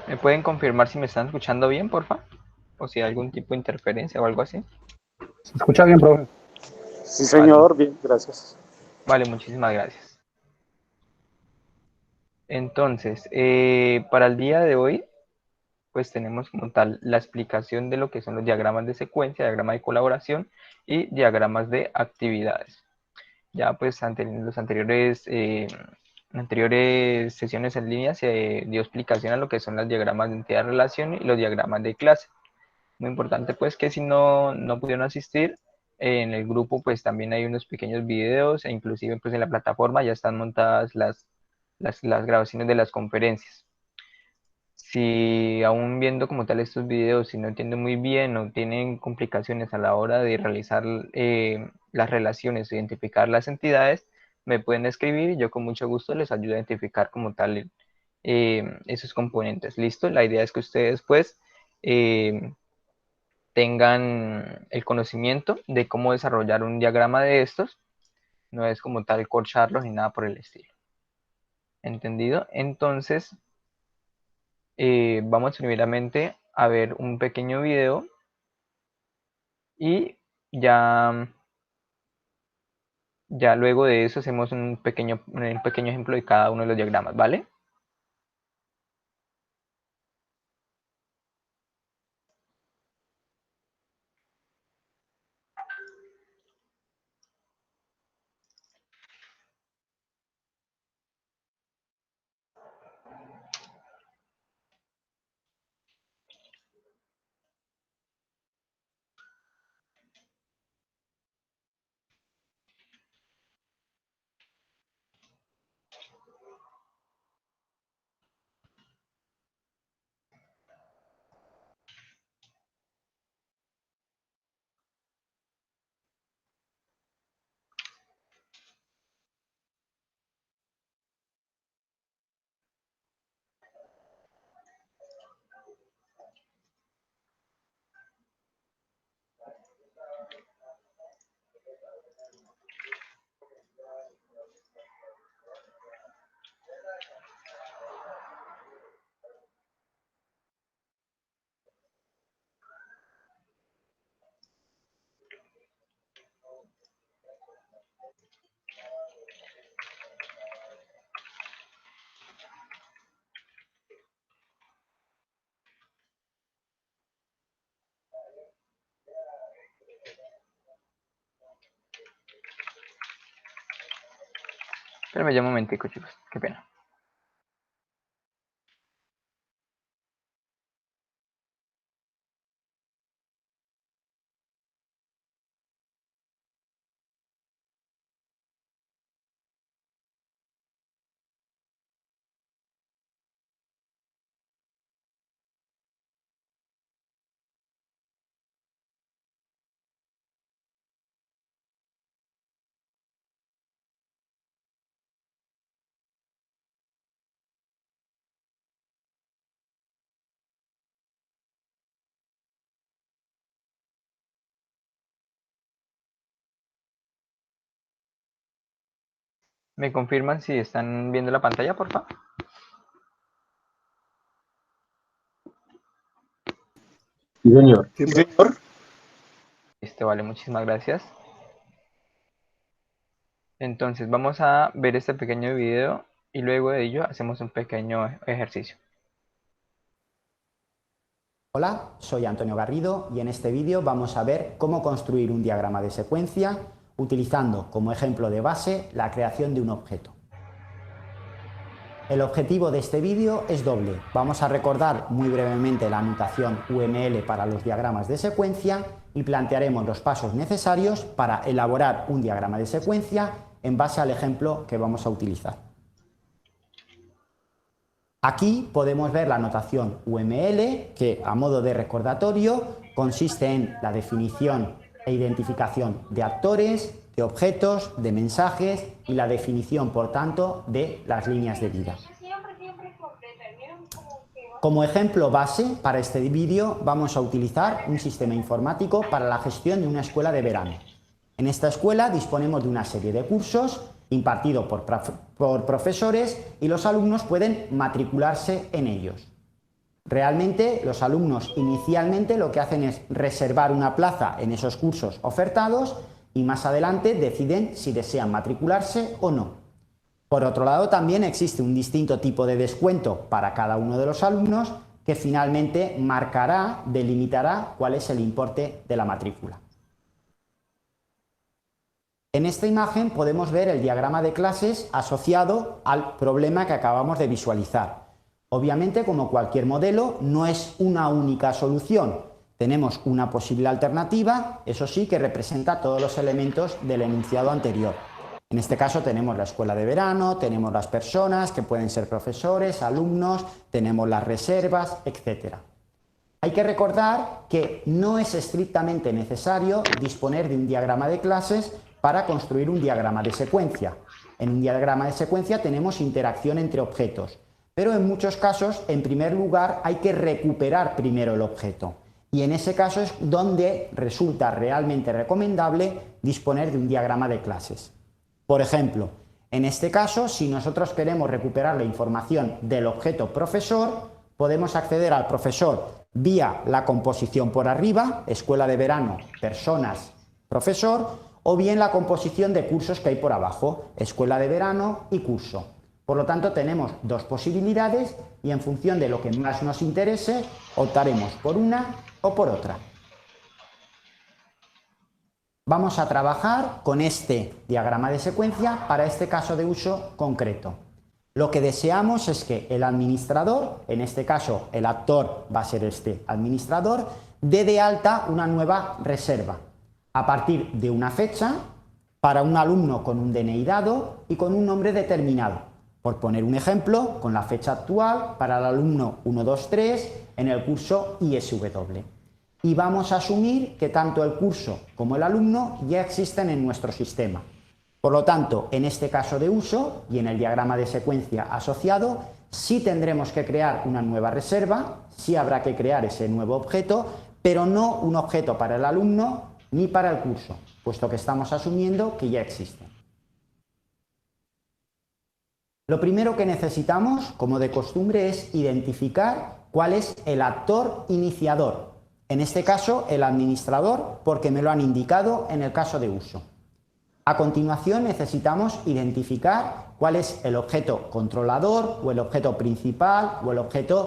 ¿Me pueden confirmar si me están escuchando bien, porfa? O si hay algún tipo de interferencia o algo así. ¿Se escucha bien, profe? Sí, Vale, señor, bien, gracias. vale, muchísimas gracias. Entonces, para el día de hoy, pues tenemos como tal la explicación de lo que son los diagramas de secuencia, diagrama de colaboración y diagramas de actividades. Ya pues en los anteriores sesiones en línea se dio explicación a lo que son los diagramas de entidad-relación y los diagramas de clase. Muy importante pues que si no pudieron asistir, en el grupo pues también hay unos pequeños videos e inclusive pues en la plataforma ya están montadas las grabaciones de las conferencias. Si aún viendo como tal estos videos, si no entienden muy bien o tienen complicaciones a la hora de realizar las relaciones, identificar las entidades, me pueden escribir y yo con mucho gusto les ayudo a identificar como tal esos componentes. ¿Listo? La idea es que ustedes pues tengan el conocimiento de cómo desarrollar un diagrama de estos, no es como tal corcharlos ni nada por el estilo. ¿Entendido? Entonces, vamos primeramente a ver un pequeño video y ya luego de eso hacemos un pequeño ejemplo de cada uno de los diagramas, ¿vale? Espérame ya un momentico, chicos, qué pena. ¿Me confirman si están viendo la pantalla, por favor? Sí, señor. Sí, señor. Listo, vale, muchísimas gracias. Entonces vamos a ver este pequeño video y luego de ello hacemos un pequeño ejercicio. Hola, soy Antonio Garrido y en este vídeo vamos a ver cómo construir un diagrama de secuencia utilizando como ejemplo de base la creación de un objeto. El objetivo de este vídeo es doble. Vamos a recordar muy brevemente la notación UML para los diagramas de secuencia y plantearemos los pasos necesarios para elaborar un diagrama de secuencia en base al ejemplo que vamos a utilizar. Aquí podemos ver la notación UML, que a modo de recordatorio consiste en la definición e identificación de actores, de objetos, de mensajes y la definición, por tanto, de las líneas de vida. Como ejemplo base para este vídeo vamos a utilizar un sistema informático para la gestión de una escuela de verano. En esta escuela disponemos de una serie de cursos impartidos por profesores y los alumnos pueden matricularse en ellos. Realmente los alumnos inicialmente lo que hacen es reservar una plaza en esos cursos ofertados y más adelante deciden si desean matricularse o no. Por otro lado, también existe un distinto tipo de descuento para cada uno de los alumnos que finalmente marcará, delimitará cuál es el importe de la matrícula. En esta imagen podemos ver el diagrama de clases asociado al problema que acabamos de visualizar. Obviamente, como cualquier modelo, no es una única solución. Tenemos una posible alternativa, eso sí, que representa todos los elementos del enunciado anterior. En este caso tenemos la escuela de verano, tenemos las personas que pueden ser profesores, alumnos, tenemos las reservas, etc. Hay que recordar que no es estrictamente necesario disponer de un diagrama de clases para construir un diagrama de secuencia. En un diagrama de secuencia tenemos interacción entre objetos, pero en muchos casos, en primer lugar, hay que recuperar primero el objeto. Y en ese caso es donde resulta realmente recomendable disponer de un diagrama de clases. Por ejemplo, en este caso, si nosotros queremos recuperar la información del objeto profesor, podemos acceder al profesor vía la composición por arriba, escuela de verano, personas, profesor, o bien la composición de cursos que hay por abajo, escuela de verano y curso. Por lo tanto, tenemos dos posibilidades y en función de lo que más nos interese, optaremos por una o por otra. Vamos a trabajar con este diagrama de secuencia para este caso de uso concreto. Lo que deseamos es que el administrador, en este caso el actor va a ser este administrador, dé de alta una nueva reserva a partir de una fecha para un alumno con un DNI dado y con un nombre determinado. Por poner un ejemplo, con la fecha actual para el alumno 123 en el curso ISW. Y vamos a asumir que tanto el curso como el alumno ya existen en nuestro sistema. Por lo tanto, en este caso de uso y en el diagrama de secuencia asociado, sí tendremos que crear una nueva reserva, sí habrá que crear ese nuevo objeto, pero no un objeto para el alumno ni para el curso, puesto que estamos asumiendo que ya existen. Lo primero que necesitamos, como de costumbre, es identificar cuál es el actor iniciador. En este caso, el administrador, porque me lo han indicado en el caso de uso. A continuación, necesitamos identificar cuál es el objeto controlador o el objeto principal o el objeto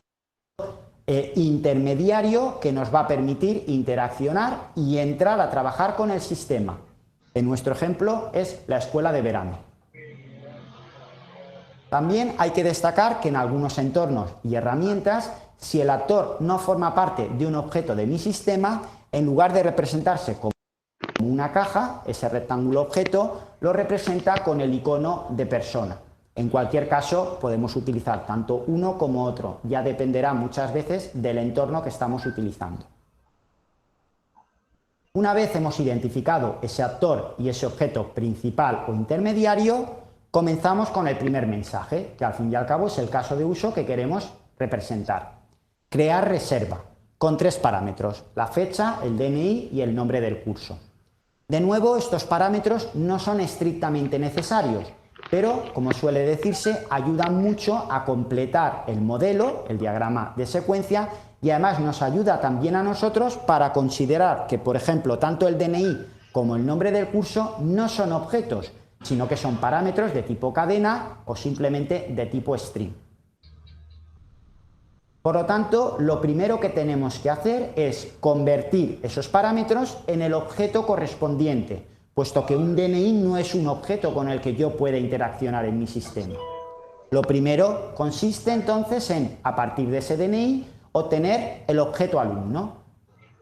intermediario que nos va a permitir interaccionar y entrar a trabajar con el sistema. En nuestro ejemplo es la escuela de verano. También hay que destacar que en algunos entornos y herramientas, si el actor no forma parte de un objeto de mi sistema, en lugar de representarse como una caja, ese rectángulo objeto lo representa con el icono de persona. En cualquier caso, podemos utilizar tanto uno como otro, ya dependerá muchas veces del entorno que estamos utilizando. Una vez hemos identificado ese actor y ese objeto principal o intermediario, comenzamos con el primer mensaje, que al fin y al cabo es el caso de uso que queremos representar. Crear reserva, con tres parámetros, la fecha, el DNI y el nombre del curso. De nuevo, estos parámetros no son estrictamente necesarios, pero, como suele decirse, ayudan mucho a completar el modelo, el diagrama de secuencia, y además nos ayuda también a nosotros para considerar que, por ejemplo, tanto el DNI como el nombre del curso no son objetos, sino que son parámetros de tipo cadena o simplemente de tipo string. Por lo tanto, lo primero que tenemos que hacer es convertir esos parámetros en el objeto correspondiente, puesto que un DNI no es un objeto con el que yo pueda interaccionar en mi sistema. Lo primero consiste entonces en, a partir de ese DNI, obtener el objeto alumno.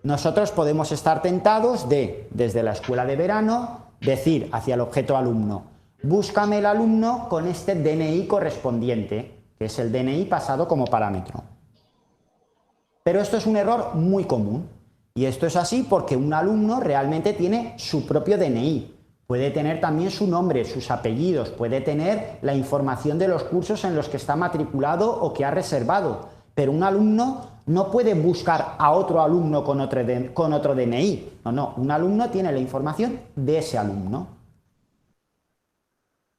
Nosotros podemos estar tentados de, desde la escuela de verano, decir hacia el objeto alumno, búscame el alumno con este DNI correspondiente, que es el DNI pasado como parámetro. Pero esto es un error muy común, y esto es así porque un alumno realmente tiene su propio DNI, puede tener también su nombre, sus apellidos, puede tener la información de los cursos en los que está matriculado o que ha reservado, pero un alumno no puede buscar a otro alumno con otro DNI, no, un alumno tiene la información de ese alumno.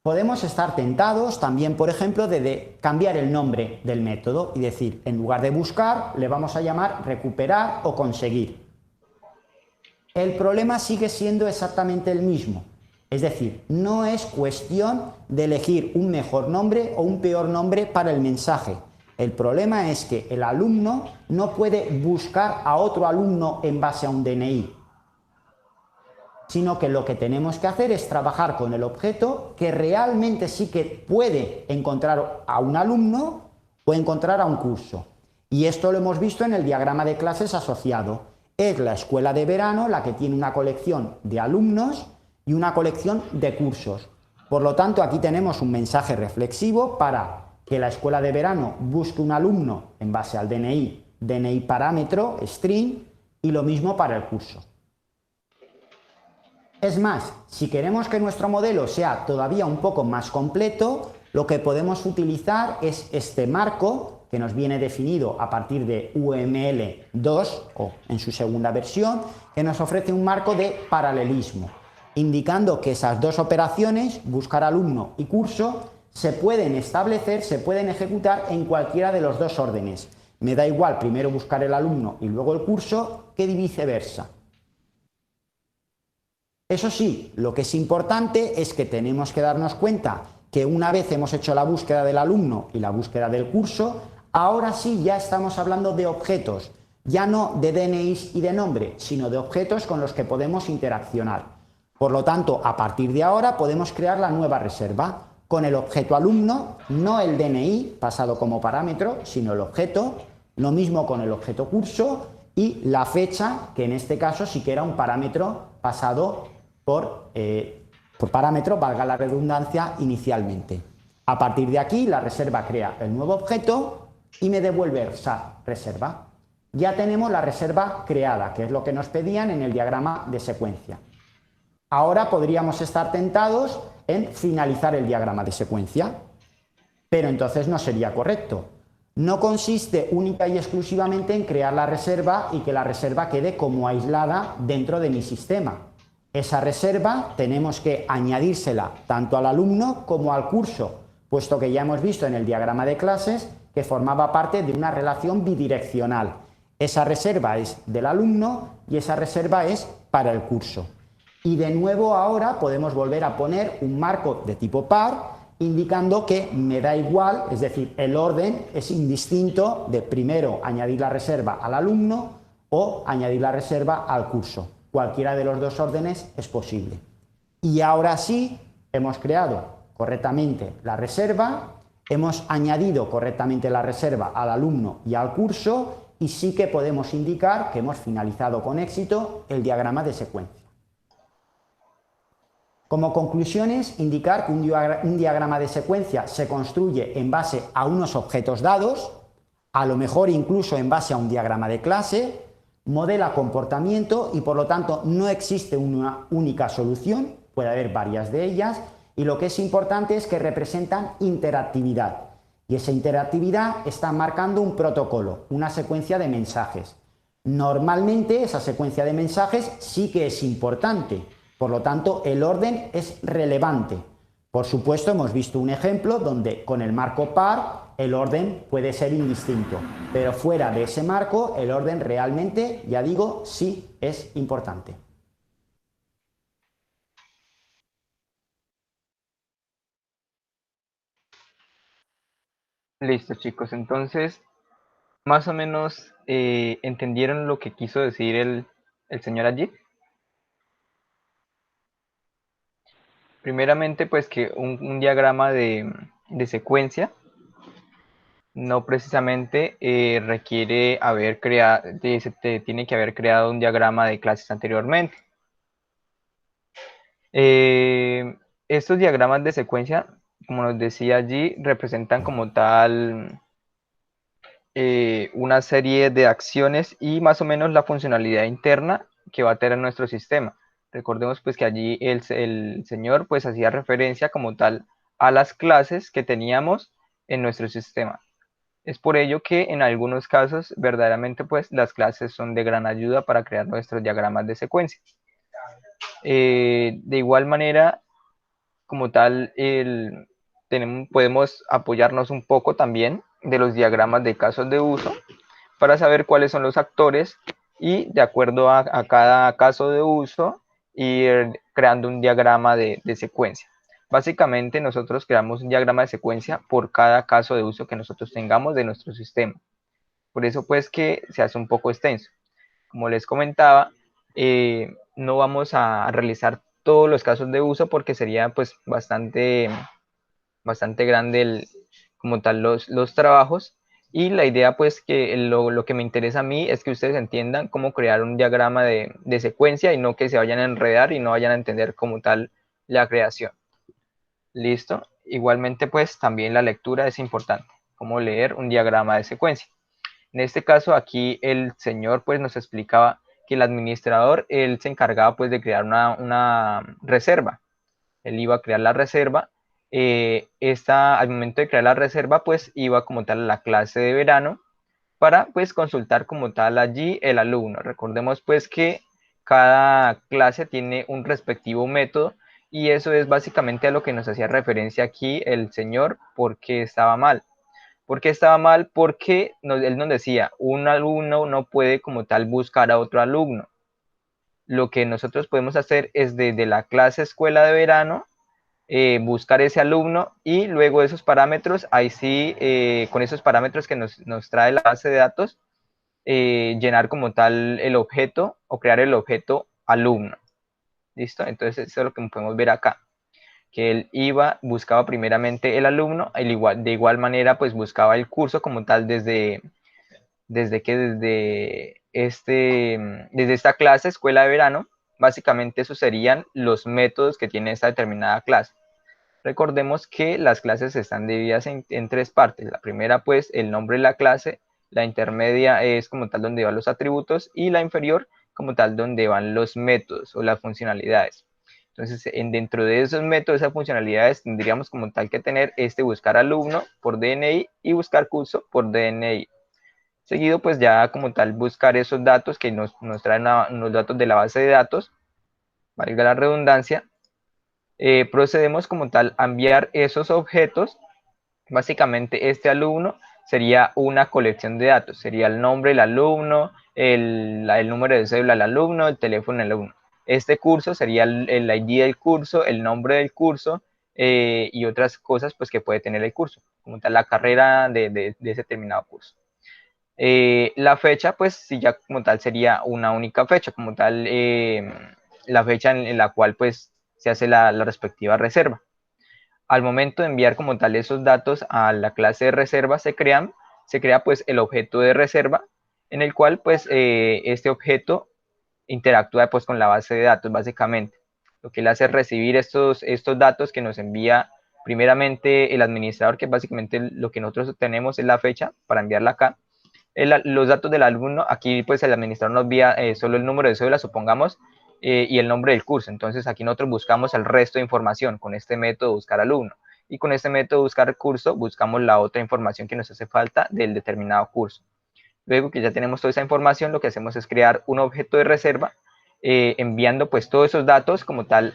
Podemos estar tentados también, por ejemplo, de cambiar el nombre del método y decir, en lugar de buscar, le vamos a llamar recuperar o conseguir. El problema sigue siendo exactamente el mismo. Es decir, no es cuestión de elegir un mejor nombre o un peor nombre para el mensaje. El problema es que el alumno no puede buscar a otro alumno en base a un DNI, sino que lo que tenemos que hacer es trabajar con el objeto que realmente sí que puede encontrar a un alumno o encontrar a un curso. Y esto lo hemos visto en el diagrama de clases asociado. Es la escuela de verano la que tiene una colección de alumnos y una colección de cursos. Por lo tanto, aquí tenemos un mensaje reflexivo para que la escuela de verano busque un alumno en base al DNI, DNI parámetro, string, y lo mismo para el curso. Es más, si queremos que nuestro modelo sea todavía un poco más completo, lo que podemos utilizar es este marco que nos viene definido a partir de UML 2 o en su segunda versión, que nos ofrece un marco de paralelismo, indicando que esas dos operaciones, buscar alumno y curso, se pueden establecer, se pueden ejecutar en cualquiera de los dos órdenes. Me da igual primero buscar el alumno y luego el curso que viceversa. Eso sí, lo que es importante es que tenemos que darnos cuenta que una vez hemos hecho la búsqueda del alumno y la búsqueda del curso, ahora sí ya estamos hablando de objetos, ya no de DNIs y de nombre, sino de objetos con los que podemos interaccionar. Por lo tanto, a partir de ahora podemos crear la nueva reserva con el objeto alumno, no el DNI pasado como parámetro, sino el objeto, lo mismo con el objeto curso y la fecha, que en este caso sí que era un parámetro pasado por parámetro, valga la redundancia, inicialmente. A partir de aquí, la reserva crea el nuevo objeto y me devuelve esa reserva. Ya tenemos la reserva creada, que es lo que nos pedían en el diagrama de secuencia. Ahora podríamos estar tentados en finalizar el diagrama de secuencia, pero entonces no sería correcto. No consiste única y exclusivamente en crear la reserva y que la reserva quede como aislada dentro de mi sistema. Esa reserva tenemos que añadírsela tanto al alumno como al curso, puesto que ya hemos visto en el diagrama de clases que formaba parte de una relación bidireccional. Esa reserva es del alumno y esa reserva es para el curso. Y de nuevo ahora podemos volver a poner un marco de tipo par, indicando que me da igual, es decir, el orden es indistinto de primero añadir la reserva al alumno o añadir la reserva al curso. Cualquiera de los dos órdenes es posible. Y ahora sí, hemos creado correctamente la reserva, hemos añadido correctamente la reserva al alumno y al curso y sí que podemos indicar que hemos finalizado con éxito el diagrama de secuencia. Como conclusiones, indicar que un diagrama de secuencia se construye en base a unos objetos dados, a lo mejor incluso en base a un diagrama de clase, modela comportamiento y por lo tanto no existe una única solución, puede haber varias de ellas, y lo que es importante es que representan interactividad. Y esa interactividad está marcando un protocolo, una secuencia de mensajes. Normalmente esa secuencia de mensajes sí que es importante, por lo tanto el orden es relevante. Por supuesto, hemos visto un ejemplo donde con el marco par el orden puede ser indistinto, pero fuera de ese marco el orden realmente, ya digo, sí es importante. Listo, chicos. Entonces, más o menos entendieron lo que quiso decir el señor allí. Primeramente, pues que un diagrama de secuencia no precisamente requiere haber creado, tiene que haber creado un diagrama de clases anteriormente. Estos diagramas de secuencia, como nos decía allí, representan como tal una serie de acciones y más o menos la funcionalidad interna que va a tener nuestro sistema. Recordemos pues que allí el señor pues hacía referencia como tal a las clases que teníamos en nuestro sistema. Es por ello que en algunos casos verdaderamente pues las clases son de gran ayuda para crear nuestros diagramas de secuencia. De igual manera, como tal, podemos apoyarnos un poco también de los diagramas de casos de uso para saber cuáles son los actores y de acuerdo a cada caso de uso ir creando un diagrama de secuencia. Básicamente nosotros creamos un diagrama de secuencia por cada caso de uso que nosotros tengamos de nuestro sistema. Por eso pues que se hace un poco extenso. Como les comentaba, no vamos a realizar todos los casos de uso porque sería pues bastante grande como tal los trabajos. Y la idea pues que lo que me interesa a mí es que ustedes entiendan cómo crear un diagrama de secuencia y no que se vayan a enredar y no vayan a entender como tal la creación. ¿Listo? Igualmente pues también la lectura es importante, cómo leer un diagrama de secuencia. En este caso aquí el señor pues nos explicaba que el administrador, él se encargaba pues de crear una reserva. Él iba a crear la reserva. Al momento de crear la reserva pues iba como tal a la clase de verano para pues consultar como tal allí el alumno. Recordemos pues que cada clase tiene un respectivo método y eso es básicamente a lo que nos hacía referencia aquí el señor porque estaba mal. ¿Por qué estaba mal? Porque él nos decía, un alumno no puede como tal buscar a otro alumno. Lo que nosotros podemos hacer es desde la clase escuela de verano, buscar ese alumno y luego esos parámetros, ahí sí, con esos parámetros que nos trae la base de datos, llenar como tal el objeto o crear el objeto alumno. ¿Listo? Entonces eso es lo que podemos ver acá, que él buscaba primeramente el alumno, de igual manera pues buscaba el curso como tal desde esta clase, escuela de verano. Básicamente esos serían los métodos que tiene esta determinada clase. Recordemos que las clases están divididas en tres partes. La primera pues el nombre de la clase, la intermedia es como tal donde van los atributos y la inferior como tal donde van los métodos o las funcionalidades. Entonces, dentro de esos métodos, esas funcionalidades, tendríamos como tal que tener buscar alumno por DNI y buscar curso por DNI. Seguido, pues ya como tal buscar esos datos que nos traen unos datos de la base de datos, valga la redundancia. Procedemos como tal a enviar esos objetos. Básicamente este alumno sería una colección de datos, sería el nombre del alumno, el número de cédula del alumno, el teléfono del alumno. Este curso sería el ID del curso, el nombre del curso y otras cosas pues que puede tener el curso, como tal la carrera de ese determinado curso. La fecha, pues sí, ya como tal sería una única fecha, como tal la fecha en la cual pues se hace la respectiva reserva. Al momento de enviar como tal esos datos a la clase de reserva se crea pues el objeto de reserva en el cual pues este objeto interactúa pues con la base de datos básicamente. Lo que él hace es recibir estos datos que nos envía primeramente el administrador, que básicamente lo que nosotros tenemos es la fecha para enviarla acá. Los datos del alumno, aquí pues el administrador nos envía solo el número de cédula, supongamos, y el nombre del curso. Entonces aquí nosotros buscamos el resto de información con este método buscar alumno. Y con este método buscar curso, buscamos la otra información que nos hace falta del determinado curso. Luego que ya tenemos toda esa información, lo que hacemos es crear un objeto de reserva, enviando pues todos esos datos como tal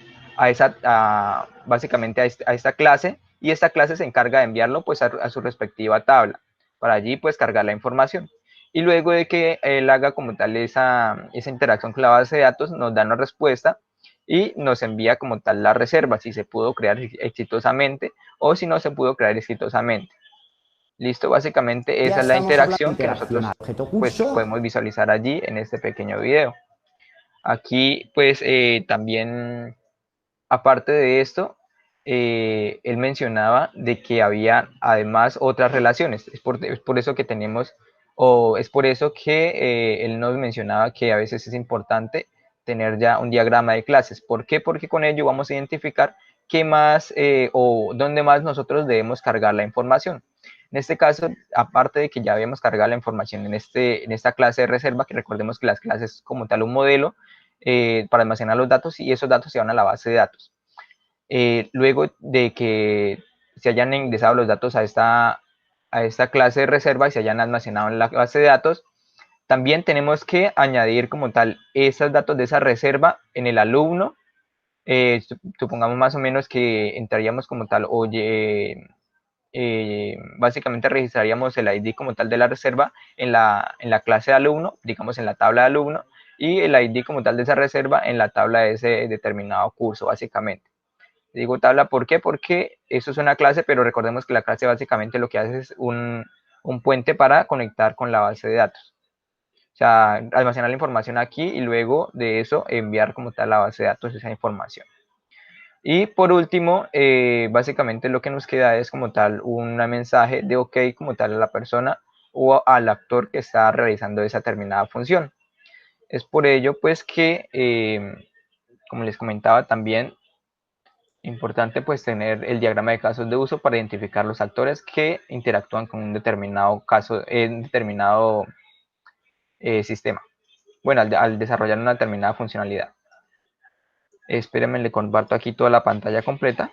básicamente a esta clase, y esta clase se encarga de enviarlo pues a su respectiva tabla, para allí pues cargar la información. Y luego de que él haga como tal esa interacción con la base de datos, nos da una respuesta y nos envía como tal la reserva, si se pudo crear exitosamente o si no se pudo crear exitosamente. Listo, básicamente Ya esa es la estamos hablando de interacción que interacción nosotros al objeto pues curso. podemos visualizar allí en este pequeño video. Aquí pues también, aparte de esto, él mencionaba de que había además otras relaciones. Es por eso que tenemos, o es por eso que él nos mencionaba que a veces es importante tener ya un diagrama de clases. ¿Por qué? Porque con ello vamos a identificar qué más o dónde más nosotros debemos cargar la información. En este caso, aparte de que ya habíamos cargado la información en esta clase de reserva, que recordemos que las clases como tal un modelo para almacenar los datos, y esos datos se van a la base de datos. Luego de que se hayan ingresado los datos a esta clase de reserva y se hayan almacenado en la base de datos, también tenemos que añadir como tal esos datos de esa reserva en el alumno Supongamos más o menos que entraríamos como tal, oye, básicamente registraríamos el ID como tal de la reserva en la clase de alumno, digamos en la tabla de alumno, y el ID como tal de esa reserva en la tabla de ese determinado curso, básicamente. Digo tabla, ¿por qué? Porque eso es una clase, pero recordemos que la clase básicamente lo que hace es un puente para conectar con la base de datos. O sea, almacenar la información aquí y luego de eso enviar como tal a la base de datos esa información. Y por último, básicamente lo que nos queda es como tal un mensaje de OK como tal a la persona o al actor que está realizando esa determinada función. Es por ello pues que, como les comentaba también, importante pues tener el diagrama de casos de uso para identificar los actores que interactúan con un determinado caso, en determinado sistema. Bueno, al desarrollar una determinada funcionalidad. Espérenme, le comparto aquí toda la pantalla completa.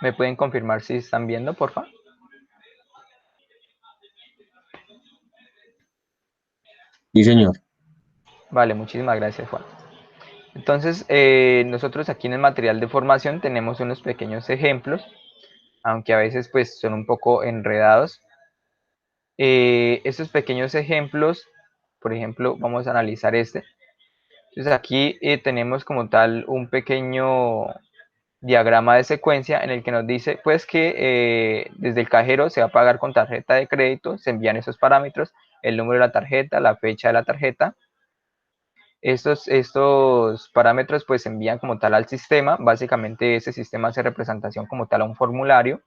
¿Me pueden confirmar si están viendo, por favor? Sí, señor. Vale, muchísimas gracias, Juan. Entonces, nosotros aquí en el material de formación tenemos unos pequeños ejemplos, aunque a veces pues son un poco enredados. Estos pequeños ejemplos, por ejemplo, vamos a analizar este. Entonces aquí tenemos como tal un pequeño diagrama de secuencia en el que nos dice pues que desde el cajero se va a pagar con tarjeta de crédito, se envían esos parámetros, el número de la tarjeta, la fecha de la tarjeta. Estos parámetros pues se envían como tal al sistema. Básicamente ese sistema hace representación como tal a un formulario.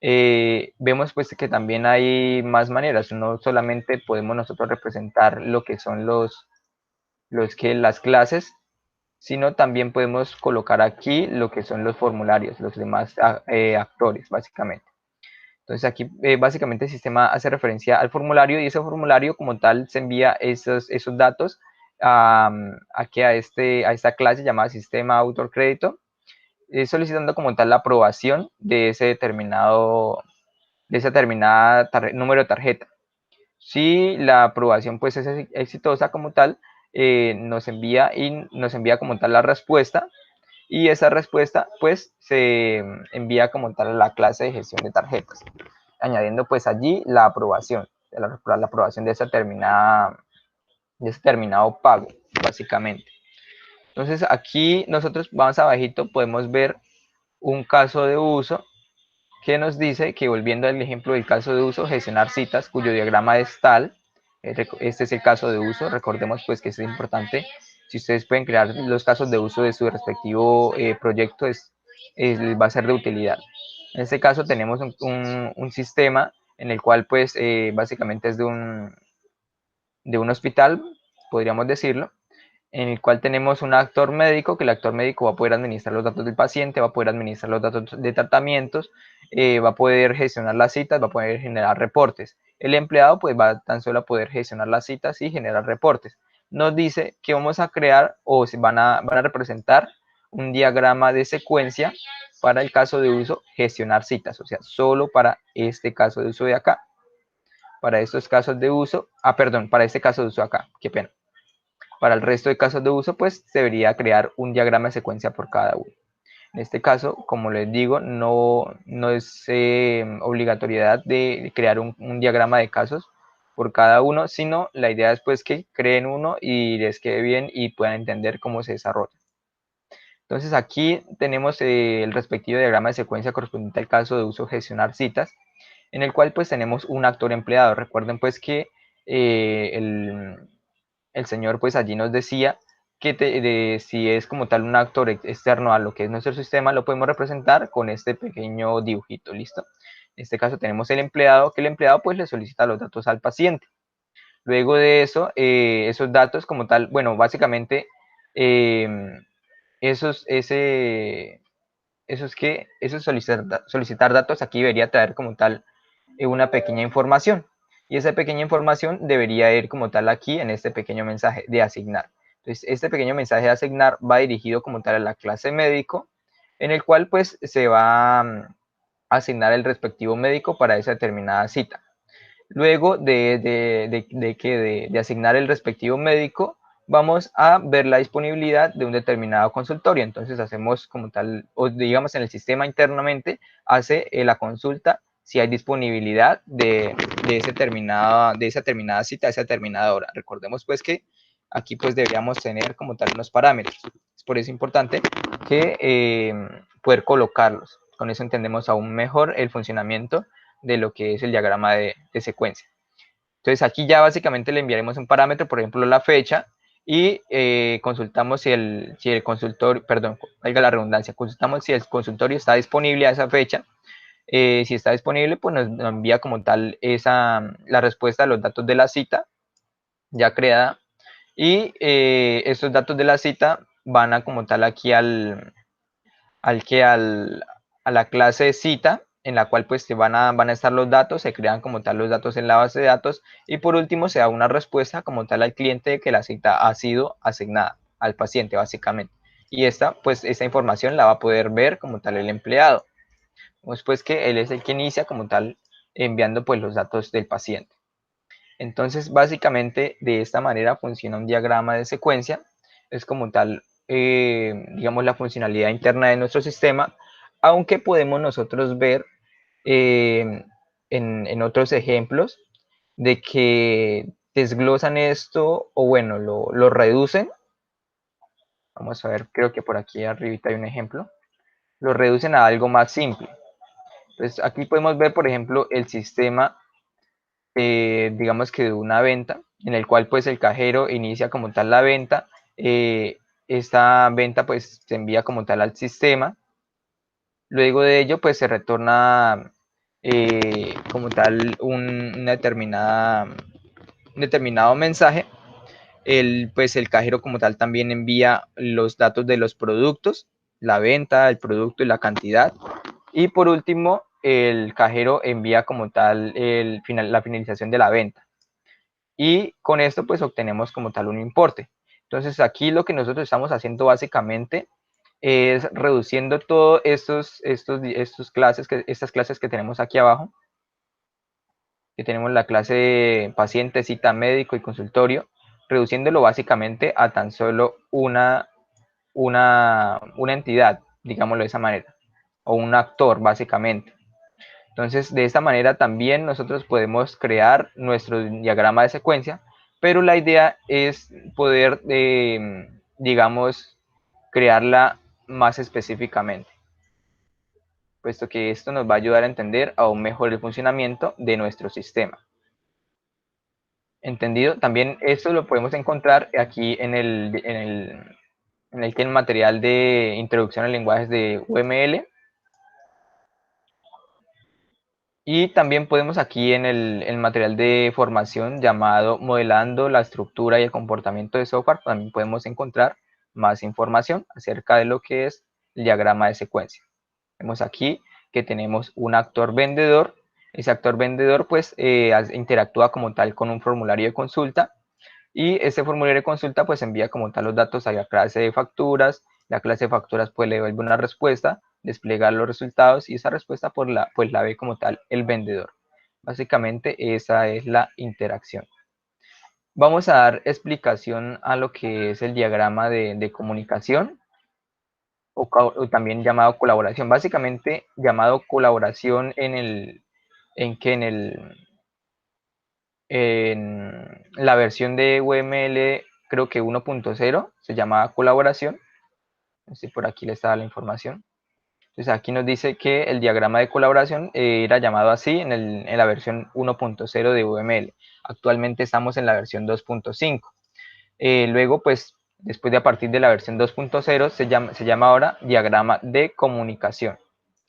Vemos pues que también hay más maneras. No solamente podemos nosotros representar lo que son las clases, sino también podemos colocar aquí lo que son los formularios, los demás actores básicamente. Entonces aquí básicamente el sistema hace referencia al formulario y ese formulario como tal se envía esos datos aquí a esta clase llamada sistema autor crédito, solicitando como tal la aprobación de ese determinada número de tarjeta. Si la aprobación pues es exitosa como tal, nos envía como tal la respuesta, y esa respuesta pues se envía como tal a la clase de gestión de tarjetas, añadiendo pues allí la aprobación, la aprobación de ese determinado pago, básicamente. Entonces aquí nosotros más abajito podemos ver un caso de uso que nos dice que, volviendo al ejemplo del caso de uso, gestionar citas, cuyo diagrama es tal. Este es el caso de uso. Recordemos pues que es importante. Si ustedes pueden crear los casos de uso de su respectivo proyecto, va a ser de utilidad. En este caso tenemos un sistema en el cual pues básicamente es de un hospital, podríamos decirlo, en el cual tenemos un actor médico, que el actor médico va a poder administrar los datos del paciente, va a poder administrar los datos de tratamientos, va a poder gestionar las citas, va a poder generar reportes. El empleado pues va tan solo a poder gestionar las citas y generar reportes. Nos dice que vamos a crear o van a representar un diagrama de secuencia para el caso de uso gestionar citas, o sea, solo para este caso de uso de acá. Para estos casos de uso, para este caso de uso acá, qué pena. Para el resto de casos de uso, pues se debería crear un diagrama de secuencia por cada uno. En este caso, como les digo, no es obligatoriedad de crear un diagrama de casos por cada uno, sino la idea es pues que creen uno y les quede bien y puedan entender cómo se desarrolla. Entonces aquí tenemos el respectivo diagrama de secuencia correspondiente al caso de uso gestionar citas, en el cual pues tenemos un actor empleado. Recuerden pues que el señor pues allí nos decía que si es como tal un actor externo a lo que es nuestro sistema, lo podemos representar con este pequeño dibujito, ¿listo? En este caso tenemos el empleado, que el empleado pues le solicita los datos al paciente. Luego de eso, esos datos como tal, bueno, básicamente solicitar datos aquí debería traer como tal una pequeña información, y esa pequeña información debería ir como tal aquí en este pequeño mensaje de asignar. Entonces este pequeño mensaje de asignar va dirigido como tal a la clase médico, en el cual pues se va a asignar el respectivo médico para esa determinada cita. Luego de asignar el respectivo médico, vamos a ver la disponibilidad de un determinado consultorio. Entonces hacemos como tal, o digamos en el sistema internamente, hace la consulta si hay disponibilidad de esa terminada cita, de esa determinada hora. Recordemos pues que aquí pues deberíamos tener como tal unos parámetros. Es por eso importante que poder colocarlos. Con eso entendemos aún mejor el funcionamiento de lo que es el diagrama de secuencia. Entonces aquí ya básicamente le enviaremos un parámetro, por ejemplo la fecha, y consultamos si el consultorio, perdón, valga la redundancia, consultamos si el consultorio está disponible a esa fecha. Si está disponible, pues nos envía como tal la respuesta a los datos de la cita ya creada, y estos datos de la cita van a como tal aquí a la clase cita, en la cual pues van a estar los datos, se crean como tal los datos en la base de datos, y por último se da una respuesta como tal al cliente de que la cita ha sido asignada al paciente básicamente, y esta información la va a poder ver como tal el empleado, pues que él es el que inicia como tal enviando pues los datos del paciente. Entonces básicamente de esta manera funciona un diagrama de secuencia, es como tal digamos la funcionalidad interna de nuestro sistema, aunque podemos nosotros ver en otros ejemplos de que desglosan esto, o bueno, lo reducen. Vamos a ver, creo que por aquí arribita hay un ejemplo. Lo reducen a algo más simple. Entonces aquí podemos ver, por ejemplo, el sistema, digamos que de una venta, en el cual pues el cajero inicia como tal la venta. Esta venta pues se envía como tal al sistema. Luego de ello pues se retorna como tal un determinado mensaje. Pues el cajero como tal también envía los datos de los productos, la venta, el producto y la cantidad. Y por último, el cajero envía como tal la finalización de la venta. Y con esto pues obtenemos como tal un importe. Entonces aquí lo que nosotros estamos haciendo básicamente es reduciendo todas estas clases que tenemos aquí abajo, que tenemos la clase paciente, cita, médico y consultorio, reduciéndolo básicamente a tan solo una entidad, digámoslo de esa manera, o un actor básicamente. Entonces, de esta manera también nosotros podemos crear nuestro diagrama de secuencia, pero la idea es poder, digamos, crearla más específicamente, puesto que esto nos va a ayudar a entender aún mejor el funcionamiento de nuestro sistema. ¿Entendido? También esto lo podemos encontrar aquí en el material de introducción a lenguajes de UML. Y también podemos aquí en el material de formación llamado Modelando la estructura y el comportamiento de software, también podemos encontrar más información acerca de lo que es el diagrama de secuencia. Vemos aquí que tenemos un actor vendedor. Ese actor vendedor pues interactúa como tal con un formulario de consulta, y ese formulario de consulta pues envía como tal los datos a la clase de facturas. La clase de facturas pues le devuelve una respuesta, despliega los resultados, y esa respuesta pues la ve como tal el vendedor. Básicamente esa es la interacción. Vamos a dar explicación a lo que es el diagrama de comunicación, o también llamado colaboración. Básicamente llamado colaboración en la versión de UML, creo que 1.0, se llama colaboración. Así por aquí le está la información. Entonces aquí nos dice que el diagrama de colaboración era llamado así en la versión 1.0 de UML. Actualmente estamos en la versión 2.5. Luego, pues, después de a partir de la versión 2.0 se llama ahora diagrama de comunicación.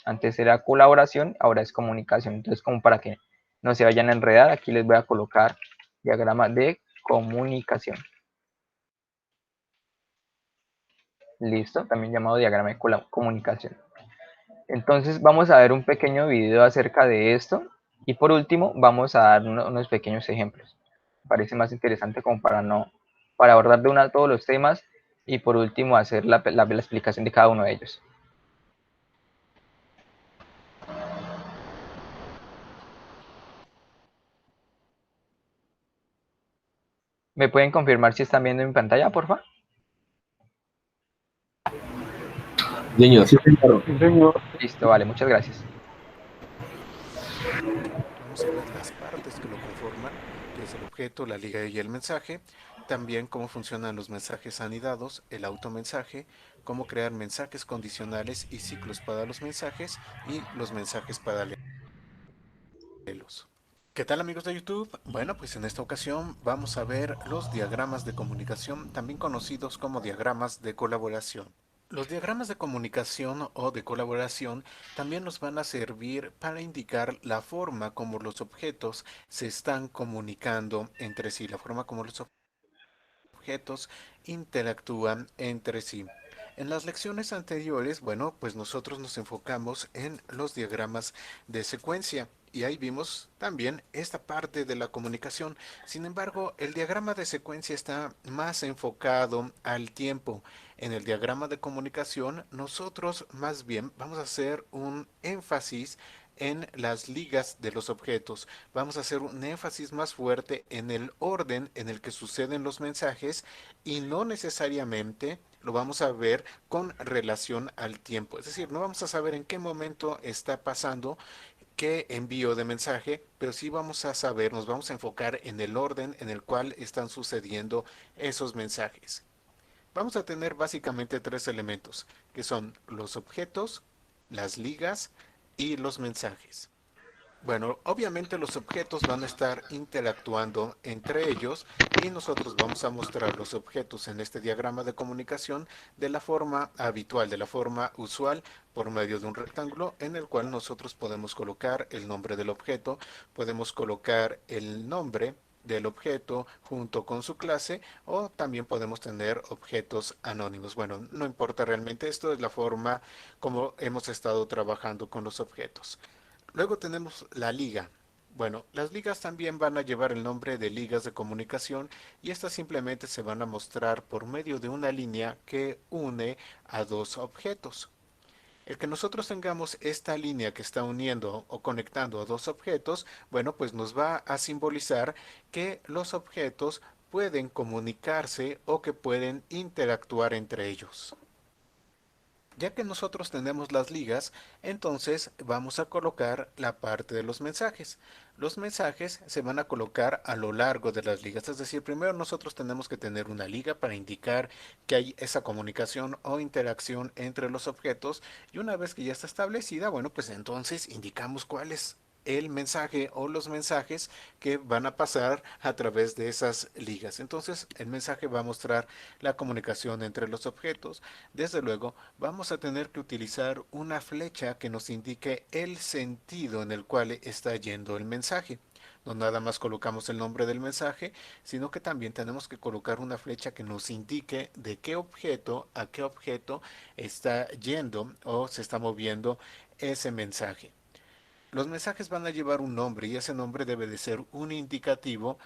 Antes era colaboración, ahora es comunicación. Entonces, como para que no se vayan a enredar, aquí les voy a colocar diagrama de comunicación. Listo, también llamado diagrama de comunicación. Entonces vamos a ver un pequeño video acerca de esto, y por último vamos a dar unos pequeños ejemplos. Me parece más interesante como para abordar de una todos los temas, y por último hacer la explicación de cada uno de ellos. ¿Me pueden confirmar si están viendo mi pantalla, por favor? Señor. Sí, señor. Listo, vale, muchas gracias. Vamos a ver las partes que lo conforman, que es el objeto, la liga y el mensaje. También cómo funcionan los mensajes anidados, el automensaje, cómo crear mensajes condicionales y ciclos para los mensajes y los mensajes paralelos. ¿Qué tal amigos de YouTube? Bueno, pues en esta ocasión vamos a ver los diagramas de comunicación, también conocidos como diagramas de colaboración. Los diagramas de comunicación o de colaboración también nos van a servir para indicar la forma como los objetos se están comunicando entre sí, la forma como los objetos interactúan entre sí. En las lecciones anteriores, bueno, pues nosotros nos enfocamos en los diagramas de secuencia y ahí vimos también esta parte de la comunicación. Sin embargo, el diagrama de secuencia está más enfocado al tiempo. En el diagrama de comunicación, nosotros más bien vamos a hacer un énfasis en las ligas de los objetos. Vamos a hacer un énfasis más fuerte en el orden en el que suceden los mensajes y no necesariamente lo vamos a ver con relación al tiempo. Es decir, no vamos a saber en qué momento está pasando qué envío de mensaje, pero sí vamos a saber, nos vamos a enfocar en el orden en el cual están sucediendo esos mensajes. Vamos a tener básicamente tres elementos, que son los objetos, las ligas y los mensajes. Bueno, obviamente los objetos van a estar interactuando entre ellos y nosotros vamos a mostrar los objetos en este diagrama de comunicación de la forma habitual, de la forma usual, por medio de un rectángulo en el cual nosotros podemos colocar el nombre del objeto, podemos colocar el nombre del objeto junto con su clase o también podemos tener objetos anónimos. Bueno, no importa realmente, esto es la forma como hemos estado trabajando con los objetos. Luego tenemos la liga. Bueno, las ligas también van a llevar el nombre de ligas de comunicación y estas simplemente se van a mostrar por medio de una línea que une a dos objetos. El que nosotros tengamos esta línea que está uniendo o conectando a dos objetos, bueno, pues nos va a simbolizar que los objetos pueden comunicarse o que pueden interactuar entre ellos. Ya que nosotros tenemos las ligas, entonces vamos a colocar la parte de los mensajes. Los mensajes se van a colocar a lo largo de las ligas, es decir, primero nosotros tenemos que tener una liga para indicar que hay esa comunicación o interacción entre los objetos y una vez que ya está establecida, bueno, pues entonces indicamos cuál es el mensaje o los mensajes que van a pasar a través de esas ligas. Entonces el mensaje va a mostrar la comunicación entre los objetos. Desde luego, vamos a tener que utilizar una flecha que nos indique el sentido en el cual está yendo el mensaje. No nada más colocamos el nombre del mensaje, sino que también tenemos que colocar una flecha que nos indique de qué objeto a qué objeto está yendo o se está moviendo ese mensaje. Los mensajes van a llevar un nombre y ese nombre debe de ser un indicativo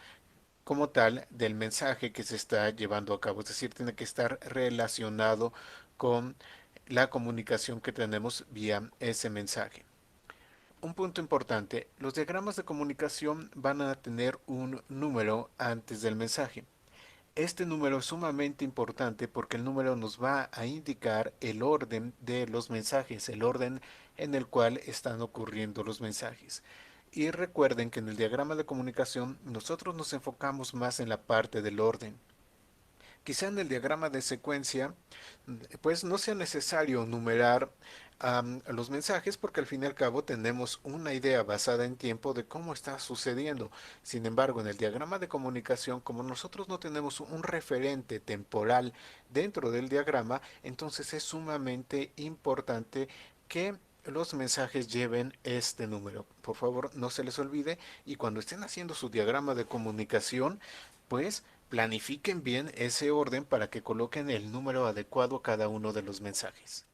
como tal del mensaje que se está llevando a cabo. Es decir, tiene que estar relacionado con la comunicación que tenemos vía ese mensaje. Un punto importante, los diagramas de comunicación van a tener un número antes del mensaje. Este número es sumamente importante porque el número nos va a indicar el orden de los mensajes, el orden en el cual están ocurriendo los mensajes. Y recuerden que en el diagrama de comunicación nosotros nos enfocamos más en la parte del orden. Quizá en el diagrama de secuencia, pues no sea necesario numerar los mensajes porque al fin y al cabo tenemos una idea basada en tiempo de cómo está sucediendo. Sin embargo, en el diagrama de comunicación, como nosotros no tenemos un referente temporal dentro del diagrama, entonces es sumamente importante que los mensajes lleven este número. Por favor, no se les olvide y cuando estén haciendo su diagrama de comunicación, pues planifiquen bien ese orden para que coloquen el número adecuado a cada uno de los mensajes.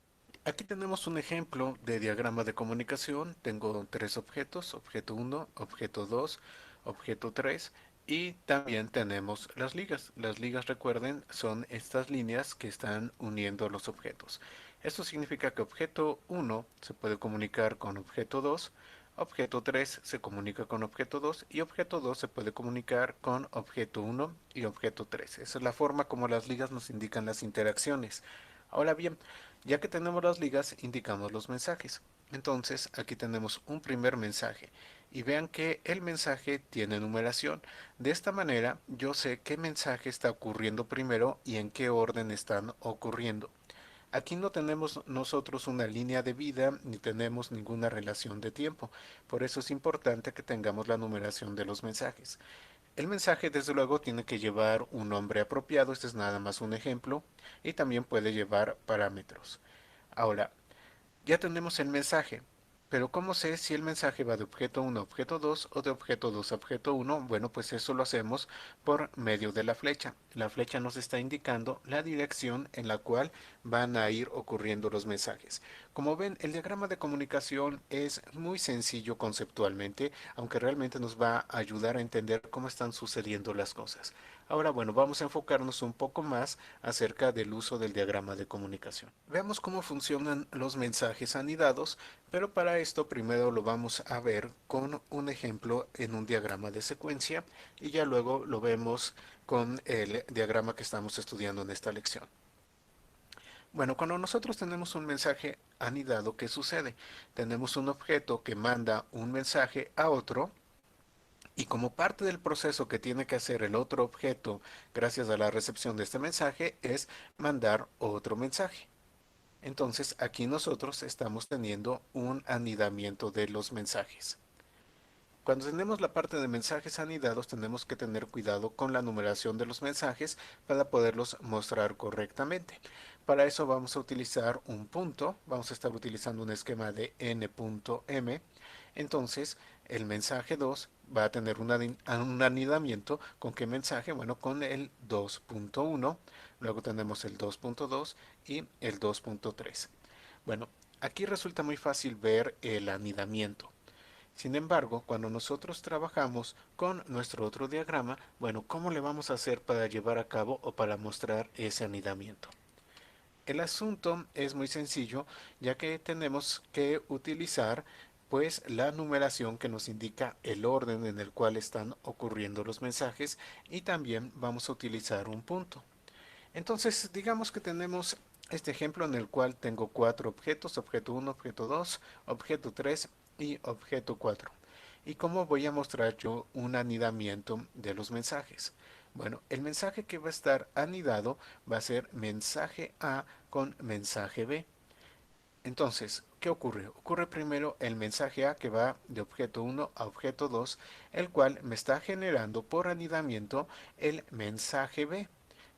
Aquí tenemos un ejemplo de diagrama de comunicación. Tengo tres objetos, objeto 1, objeto 2, objeto 3 y también tenemos las ligas. Las ligas, recuerden, son estas líneas que están uniendo los objetos. Esto significa que objeto 1 se puede comunicar con objeto 2, Objeto 3 se comunica con objeto 2 y objeto 2 se puede comunicar con objeto 1 y objeto 3. Esa es la forma como las ligas nos indican las interacciones. Ahora bien, ya que tenemos las ligas, indicamos los mensajes. Entonces, aquí tenemos un primer mensaje. Y vean que el mensaje tiene numeración. De esta manera, yo sé qué mensaje está ocurriendo primero y en qué orden están ocurriendo. Aquí no tenemos nosotros una línea de vida ni tenemos ninguna relación de tiempo. Por eso es importante que tengamos la numeración de los mensajes. El mensaje, desde luego, tiene que llevar un nombre apropiado. Este es nada más un ejemplo. Y también puede llevar parámetros. Ahora, ya tenemos el mensaje. Pero ¿cómo sé si el mensaje va de objeto 1 a objeto 2 o de objeto 2 a objeto 1? Bueno, pues eso lo hacemos por medio de la flecha. La flecha nos está indicando la dirección en la cual van a ir ocurriendo los mensajes. Como ven, el diagrama de comunicación es muy sencillo conceptualmente, aunque realmente nos va a ayudar a entender cómo están sucediendo las cosas. Ahora, bueno, vamos a enfocarnos un poco más acerca del uso del diagrama de comunicación. Veamos cómo funcionan los mensajes anidados, pero para esto primero lo vamos a ver con un ejemplo en un diagrama de secuencia y ya luego lo vemos con el diagrama que estamos estudiando en esta lección. Bueno, cuando nosotros tenemos un mensaje anidado, ¿qué sucede? Tenemos un objeto que manda un mensaje a otro y como parte del proceso que tiene que hacer el otro objeto gracias a la recepción de este mensaje es mandar otro mensaje. Entonces aquí nosotros estamos teniendo un anidamiento de los mensajes. Cuando tenemos la parte de mensajes anidados tenemos que tener cuidado con la numeración de los mensajes para poderlos mostrar correctamente. Para eso vamos a utilizar un punto, vamos a estar utilizando un esquema de n.m. Entonces el mensaje 2 va a tener un anidamiento. ¿Con qué mensaje? Bueno, con el 2.1, luego tenemos el 2.2 y el 2.3. Bueno, aquí resulta muy fácil ver el anidamiento. Sin embargo, cuando nosotros trabajamos con nuestro otro diagrama, bueno, ¿cómo le vamos a hacer para llevar a cabo o para mostrar ese anidamiento? El asunto es muy sencillo, ya que tenemos que utilizar pues la numeración que nos indica el orden en el cual están ocurriendo los mensajes y también vamos a utilizar un punto. Entonces, digamos que tenemos este ejemplo en el cual tengo cuatro objetos, objeto 1, objeto 2, objeto 3 y objeto 4. ¿Y cómo voy a mostrar yo un anidamiento de los mensajes? Bueno, el mensaje que va a estar anidado va a ser mensaje A con mensaje B. Entonces, ¿qué ocurre? Ocurre primero el mensaje A que va de objeto 1 a objeto 2, el cual me está generando por anidamiento el mensaje B,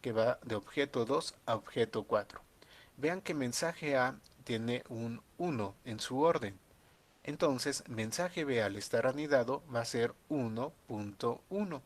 que va de objeto 2 a objeto 4. Vean que mensaje A tiene un 1 en su orden. Entonces, mensaje B al estar anidado va a ser 1.1.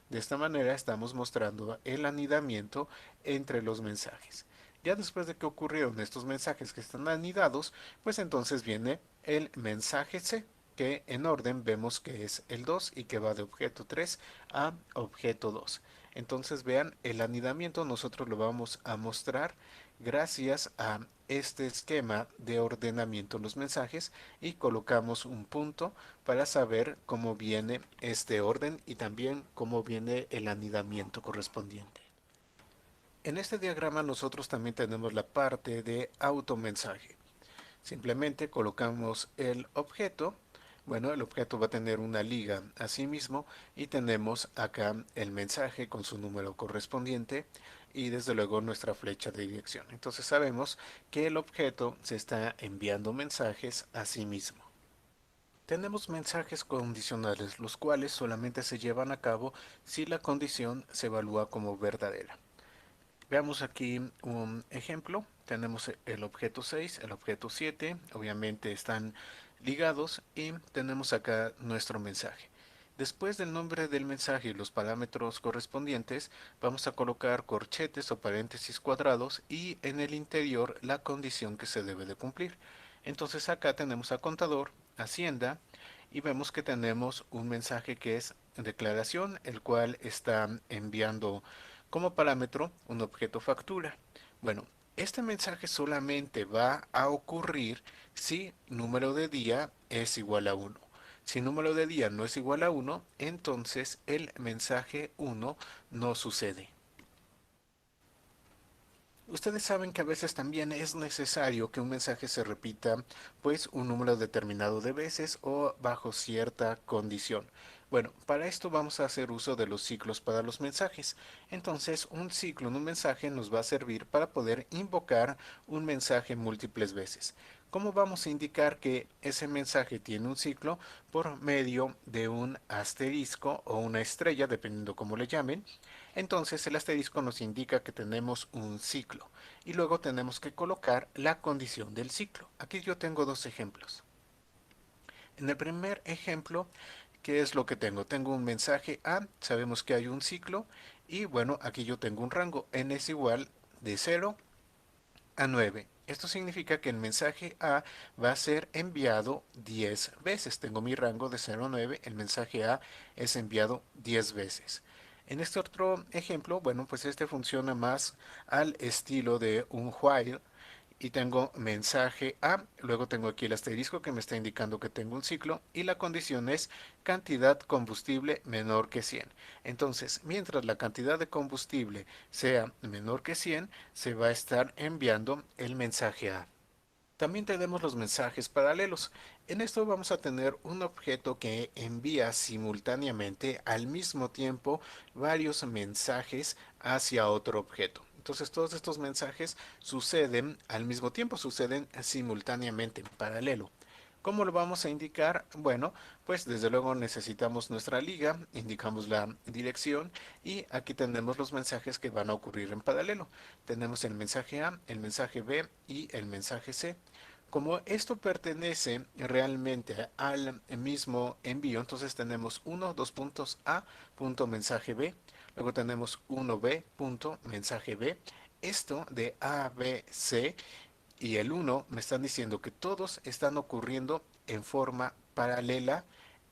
De esta manera estamos mostrando el anidamiento entre los mensajes. Ya después de que ocurrieron estos mensajes que están anidados, pues entonces viene el mensaje C, que en orden vemos que es el 2 y que va de objeto 3 a objeto 2. Entonces vean, el anidamiento nosotros lo vamos a mostrar gracias a este esquema de ordenamiento en los mensajes y colocamos un punto para saber cómo viene este orden y también cómo viene el anidamiento correspondiente. En este diagrama nosotros también tenemos la parte de automensaje. Simplemente colocamos el objeto. Bueno, el objeto va a tener una liga a sí mismo y tenemos acá el mensaje con su número correspondiente y desde luego nuestra flecha de dirección. Entonces sabemos que el objeto se está enviando mensajes a sí mismo. Tenemos mensajes condicionales, los cuales solamente se llevan a cabo si la condición se evalúa como verdadera. Veamos aquí un ejemplo. Tenemos el objeto 6, el objeto 7, obviamente están ligados y tenemos acá nuestro mensaje. Después del nombre del mensaje y los parámetros correspondientes, vamos a colocar corchetes o paréntesis cuadrados y en el interior la condición que se debe de cumplir. Entonces acá tenemos a contador, hacienda y vemos que tenemos un mensaje que es declaración, el cual está enviando como parámetro un objeto factura. Bueno, este mensaje solamente va a ocurrir si número de día es igual a 1. Si número de día no es igual a 1, entonces el mensaje 1 no sucede. Ustedes saben que a veces también es necesario que un mensaje se repita pues un número determinado de veces o bajo cierta condición. Bueno, para esto vamos a hacer uso de los ciclos para los mensajes. Entonces, un ciclo en un mensaje nos va a servir para poder invocar un mensaje múltiples veces. ¿Cómo vamos a indicar que ese mensaje tiene un ciclo? Por medio de un asterisco o una estrella, dependiendo cómo le llamen. Entonces el asterisco nos indica que tenemos un ciclo y luego tenemos que colocar la condición del ciclo. Aquí yo tengo dos ejemplos. En el primer ejemplo, ¿qué es lo que tengo? Tengo un mensaje A, sabemos que hay un ciclo y bueno, aquí yo tengo un rango, n es igual de 0 a 9. Esto significa que el mensaje A va a ser enviado 10 veces. Tengo mi rango de 0 a 9, el mensaje A es enviado 10 veces. En este otro ejemplo, bueno, pues este funciona más al estilo de un while y tengo mensaje A, luego tengo aquí el asterisco que me está indicando que tengo un ciclo y la condición es cantidad combustible menor que 100. Entonces, mientras la cantidad de combustible sea menor que 100, se va a estar enviando el mensaje A. También tenemos los mensajes paralelos. En esto vamos a tener un objeto que envía simultáneamente al mismo tiempo varios mensajes hacia otro objeto. Entonces todos estos mensajes suceden al mismo tiempo, suceden simultáneamente, en paralelo. ¿Cómo lo vamos a indicar? Bueno, pues desde luego necesitamos nuestra liga, indicamos la dirección y aquí tenemos los mensajes que van a ocurrir en paralelo. Tenemos el mensaje A, el mensaje B y el mensaje C. Como esto pertenece realmente al mismo envío, entonces tenemos 1, 2 puntos A, punto mensaje B, luego tenemos 1B, punto mensaje B. Esto de A, B, C y el 1 me están diciendo que todos están ocurriendo en forma paralela.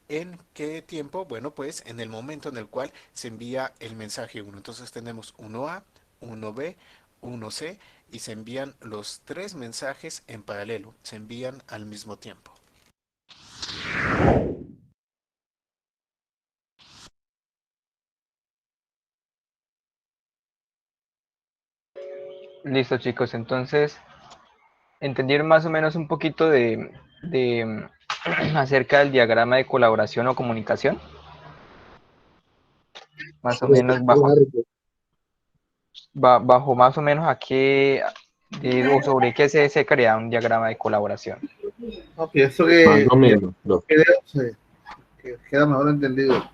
¿En qué tiempo? Bueno, pues en el momento en el cual se envía el mensaje 1. Entonces tenemos 1A, 1B, 1C y se envían los tres mensajes en paralelo. Se envían al mismo tiempo. Listo, chicos. Entonces, entendieron más o menos un poquito de acerca del diagrama de colaboración o comunicación. Más o menos bajo más o menos a qué o sobre qué se crea un diagrama de colaboración. No, pienso Más o menos, no. que queda mejor entendido.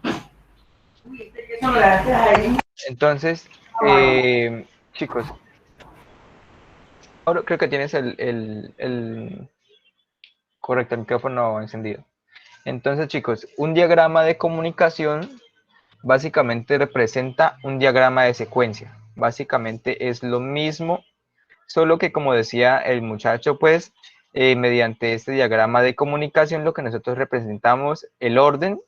Entonces, chicos, ahora creo que tienes correcto, el micrófono encendido. Entonces, chicos, un diagrama de comunicación básicamente representa un diagrama de secuencia. Básicamente es lo mismo, solo que como decía el muchacho, pues mediante este diagrama de comunicación lo que nosotros representamos el orden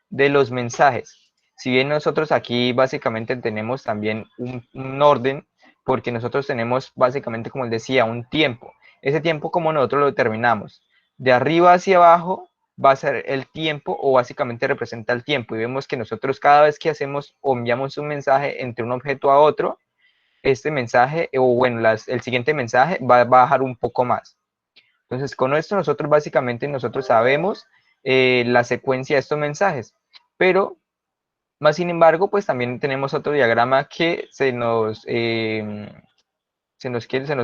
de los mensajes. Si bien nosotros aquí básicamente tenemos también un orden, porque nosotros tenemos básicamente, como les decía, un tiempo. Ese tiempo, como nosotros lo determinamos, de arriba hacia abajo va a ser el tiempo o básicamente representa el tiempo. Y vemos que nosotros cada vez que hacemos o enviamos un mensaje entre un objeto a otro, este mensaje, o bueno, el siguiente mensaje va a bajar un poco más. Entonces, con esto nosotros básicamente nosotros sabemos la secuencia de estos mensajes, pero más sin embargo, pues también tenemos otro diagrama que se nos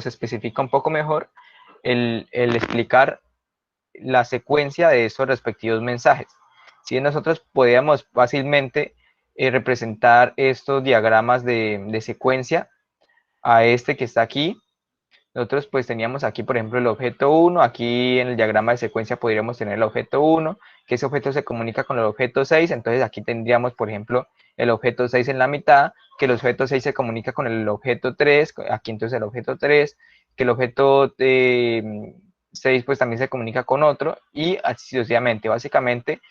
especifica un poco mejor el explicar la secuencia de esos respectivos mensajes. Si nosotros podíamos fácilmente representar estos diagramas de secuencia a este que está aquí, nosotros pues teníamos aquí, por ejemplo, el objeto 1, aquí en el diagrama de secuencia podríamos tener el objeto 1, que ese objeto se comunica con el objeto 6, entonces aquí tendríamos, por ejemplo, el objeto 6 en la mitad, que el objeto 6 se comunica con el objeto 3, aquí entonces el objeto 3, que el objeto 6 pues también se comunica con otro, y así sucesivamente. Básicamente,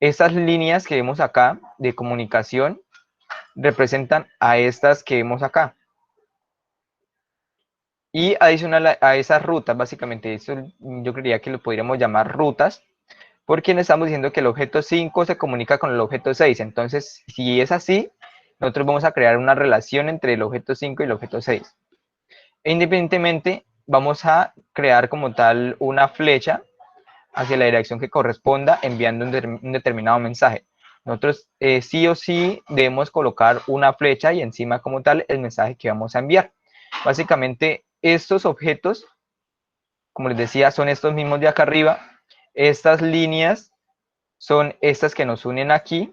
estas líneas que vemos acá de comunicación representan a estas que vemos acá. Y adicional a esas rutas, básicamente, eso yo creería que lo podríamos llamar rutas, porque le estamos diciendo que el objeto 5 se comunica con el objeto 6. Entonces, si es así, nosotros vamos a crear una relación entre el objeto 5 y el objeto 6. E independientemente, vamos a crear como tal una flecha hacia la dirección que corresponda enviando un determinado mensaje. Nosotros sí o sí debemos colocar una flecha y encima como tal el mensaje que vamos a enviar. Básicamente estos objetos, como les decía, son estos mismos de acá arriba. Estas líneas son estas que nos unen aquí.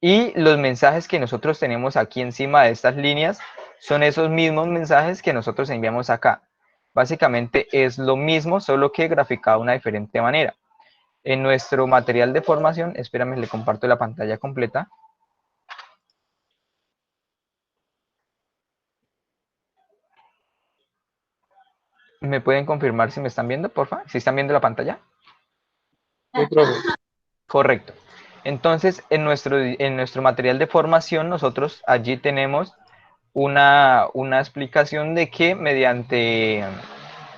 Y los mensajes que nosotros tenemos aquí encima de estas líneas son esos mismos mensajes que nosotros enviamos acá. Básicamente es lo mismo, solo que graficado de una diferente manera. En nuestro material de formación, espérame, le comparto la pantalla completa. ¿Me pueden confirmar si me están viendo, por favor? ¿Si están viendo la pantalla? Sí, profe. Correcto. Entonces, en nuestro material de formación, nosotros allí tenemos una explicación de que mediante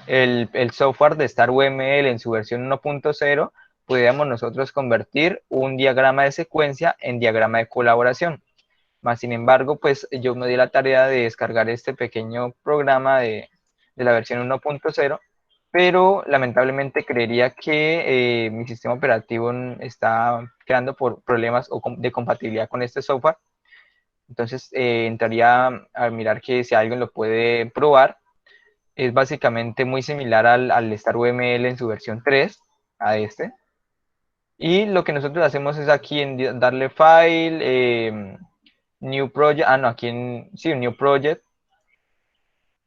el software de StarUML en su versión 1.0, podríamos nosotros convertir un diagrama de secuencia en diagrama de colaboración. Más sin embargo, pues yo me di la tarea de descargar este pequeño programa de la versión 1.0, pero lamentablemente creería que mi sistema operativo está creando por problemas de compatibilidad con este software. Entonces entraría a mirar que si alguien lo puede probar. Es básicamente muy similar al StarUML en su versión 3, a este. Y lo que nosotros hacemos es aquí en darle file, new project, no, aquí en, sí, new project.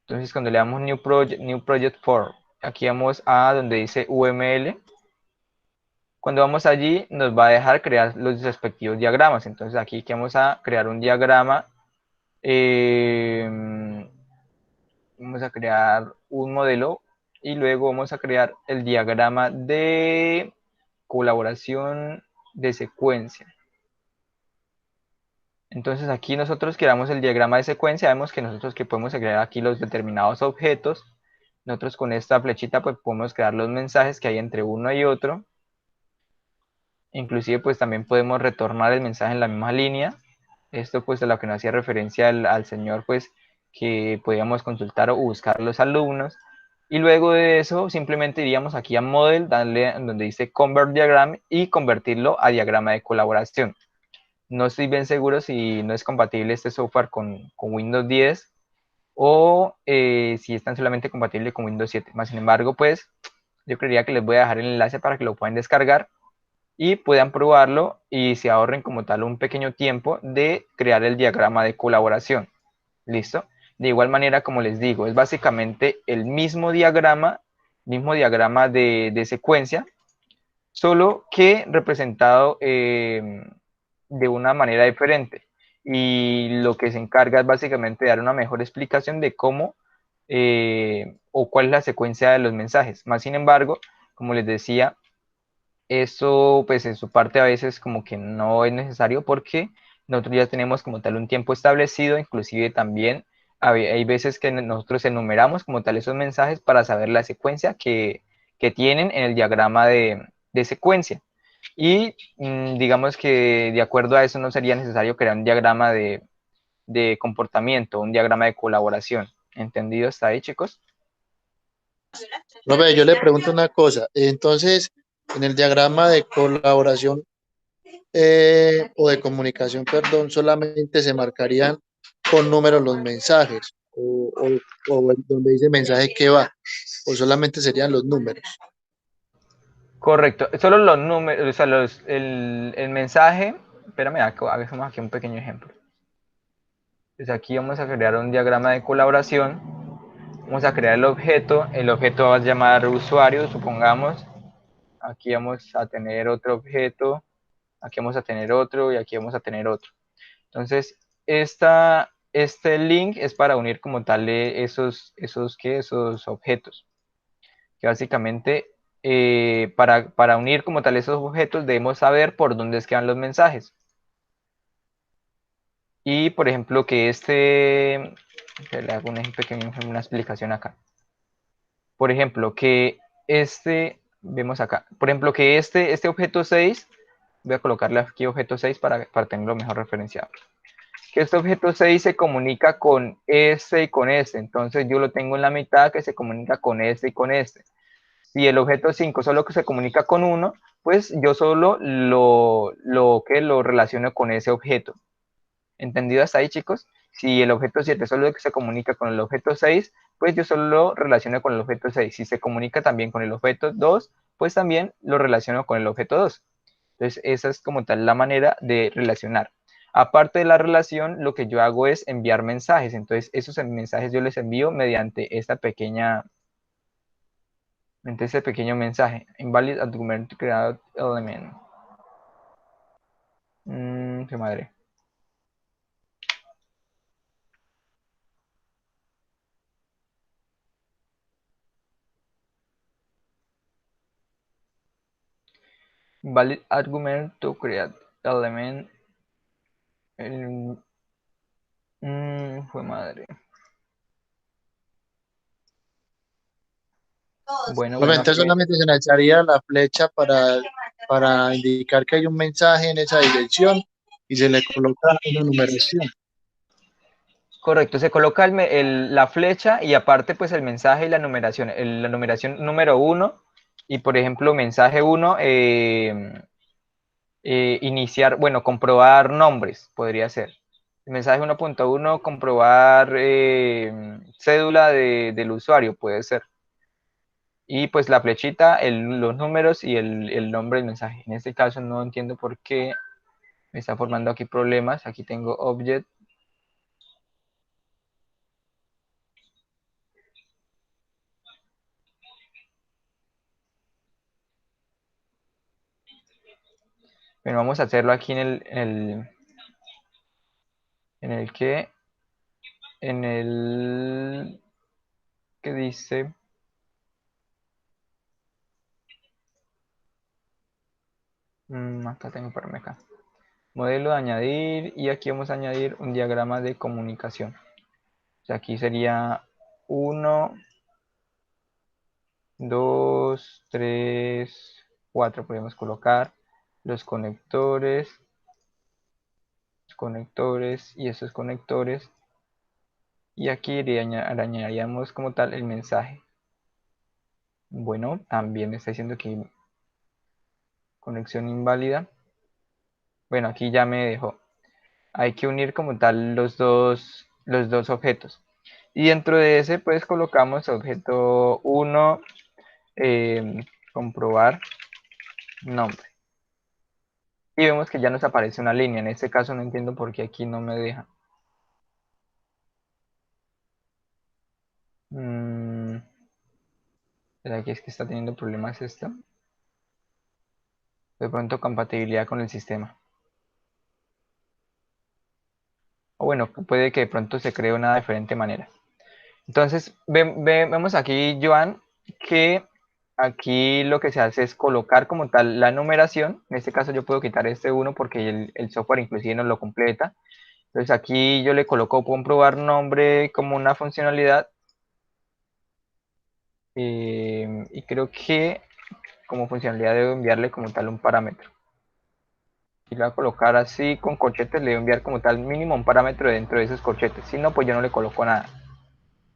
Entonces cuando le damos new project for, aquí vamos a donde dice UML. Cuando vamos allí nos va a dejar crear los respectivos diagramas. Entonces aquí que vamos a crear un diagrama, vamos a crear un modelo y luego vamos a crear el diagrama de colaboración de secuencia. Entonces aquí nosotros creamos el diagrama de secuencia, vemos que nosotros que podemos crear aquí los determinados objetos. Nosotros con esta flechita pues podemos crear los mensajes que hay entre uno y otro. Inclusive pues también podemos retornar el mensaje en la misma línea. Esto pues a lo que nos hacía referencia al señor pues que podíamos consultar o buscar los alumnos. Y luego de eso simplemente iríamos aquí a Model, darle donde dice Convert Diagram y convertirlo a diagrama de colaboración. No estoy bien seguro si no es compatible este software con Windows 10 o si es tan solamente compatible con Windows 7. Más sin embargo, pues yo creería que les voy a dejar el enlace para que lo puedan descargar y puedan probarlo y se ahorren como tal un pequeño tiempo de crear el diagrama de colaboración. ¿Listo? De igual manera, como les digo, es básicamente el mismo diagrama de secuencia, solo que representado de una manera diferente. Y lo que se encarga es básicamente de dar una mejor explicación de cómo o cuál es la secuencia de los mensajes. Más sin embargo, como les decía, eso pues en su parte a veces como que no es necesario porque nosotros ya tenemos como tal un tiempo establecido, inclusive también hay veces que nosotros enumeramos como tal esos mensajes para saber la secuencia que tienen en el diagrama de secuencia. Y digamos que de acuerdo a eso no sería necesario crear un diagrama de comportamiento, un diagrama de colaboración. ¿Entendido hasta ahí, chicos? Profe, yo le pregunto una cosa. Entonces, en el diagrama de colaboración o de comunicación, perdón, solamente se marcarían con números los mensajes o donde dice mensaje que va, o solamente serían los números. Correcto, solo los números, o sea, el mensaje, espérame, hagamos aquí un pequeño ejemplo. Entonces aquí vamos a crear un diagrama de colaboración, vamos a crear el objeto va a llamar usuario, supongamos, aquí vamos a tener otro objeto, aquí vamos a tener otro y aquí vamos a tener otro. Entonces, este link es para unir como tal esos objetos, que básicamente para unir como tal esos objetos debemos saber por dónde es que van los mensajes. Y por ejemplo que le hago una explicación acá. Por ejemplo que vemos acá. Por ejemplo, que este objeto 6, voy a colocarle aquí objeto 6 para tenerlo mejor referenciado. Que este objeto 6 se comunica con este y con este. Entonces yo lo tengo en la mitad que se comunica con este y con este. Si el objeto 5 solo que se comunica con uno, pues yo solo lo relaciono con ese objeto. ¿Entendido hasta ahí, chicos? Si el objeto 7 solo se comunica con el objeto 6, pues yo solo lo relaciono con el objeto 6. Si se comunica también con el objeto 2, pues también lo relaciono con el objeto 2. Entonces, esa es como tal la manera de relacionar. Aparte de la relación, lo que yo hago es enviar mensajes. Entonces, esos mensajes yo les envío mediante este pequeño mensaje. Invalid argument create element. Qué madre. Valid argument to create element. Fue madre. Bueno, Solamente, aquí solamente se necesitaría la flecha para indicar que hay un mensaje en esa dirección y se le coloca una numeración. correcto, se coloca la flecha y aparte pues el mensaje y la numeración. La numeración número 1 y por ejemplo mensaje 1, iniciar, bueno, comprobar nombres, podría ser. El mensaje 1.1, comprobar cédula del usuario, puede ser. Y pues la flechita, los números y el nombre del mensaje. En este caso no entiendo por qué me está formando aquí problemas. Aquí tengo object. Bueno, vamos a hacerlo aquí en el que, en el que dice, acá tengo para acá. Modelo de añadir y aquí vamos a añadir un diagrama de comunicación. O sea, aquí sería 1, 2, 3, 4. Podemos colocar los conectores y esos conectores. Y aquí le añadiríamos como tal el mensaje. Bueno, también me está diciendo que conexión inválida. Bueno, aquí ya me dejó. Hay que unir como tal los dos objetos. Y dentro de ese, pues colocamos objeto 1, comprobar nombre. Y vemos que ya nos aparece una línea. En este caso no entiendo por qué aquí no me deja. ¿Será que es que está teniendo problemas esto? De pronto compatibilidad con el sistema. O bueno, puede que de pronto se cree una diferente manera. Entonces, vemos aquí, Joan, que aquí lo que se hace es colocar como tal la numeración. En este caso yo puedo quitar este 1 porque el software inclusive no lo completa. Entonces aquí yo le coloco comprobar nombre como una funcionalidad. Y creo que como funcionalidad debo enviarle como tal un parámetro. Y le voy a colocar así con corchetes, le voy a enviar como tal mínimo un parámetro dentro de esos corchetes. Si no, pues yo no le coloco nada.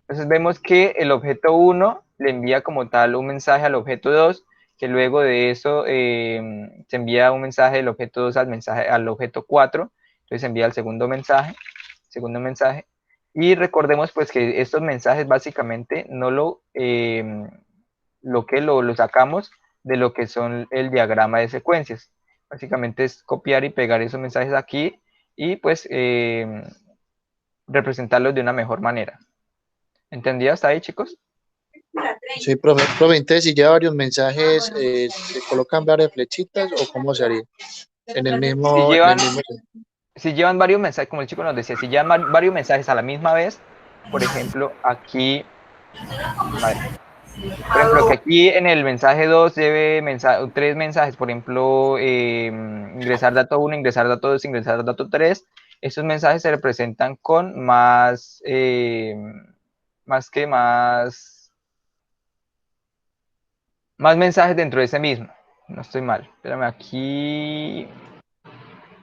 Entonces vemos que el objeto 1 le envía como tal un mensaje al objeto 2, que luego de eso se envía un mensaje del objeto 2 al objeto 4, entonces se envía el segundo mensaje, y recordemos pues que estos mensajes básicamente no lo sacamos de lo que son el diagrama de secuencias. Básicamente es copiar y pegar esos mensajes aquí y pues representarlos de una mejor manera. ¿Entendido hasta ahí, chicos? Sí, profe, entonces si lleva varios mensajes, ¿se colocan varias flechitas o cómo se haría? En el Si mismo, en el llevan, mismo. si llevan varios mensajes, como el chico nos decía, si llevan varios mensajes a la misma vez, por ejemplo, aquí, madre, por ejemplo, que aquí en el mensaje 2 lleve tres mensajes, por ejemplo, ingresar dato 1, ingresar dato 2, ingresar dato 3, esos mensajes se representan con más Más mensajes dentro de ese mismo. No estoy mal. Espérame aquí.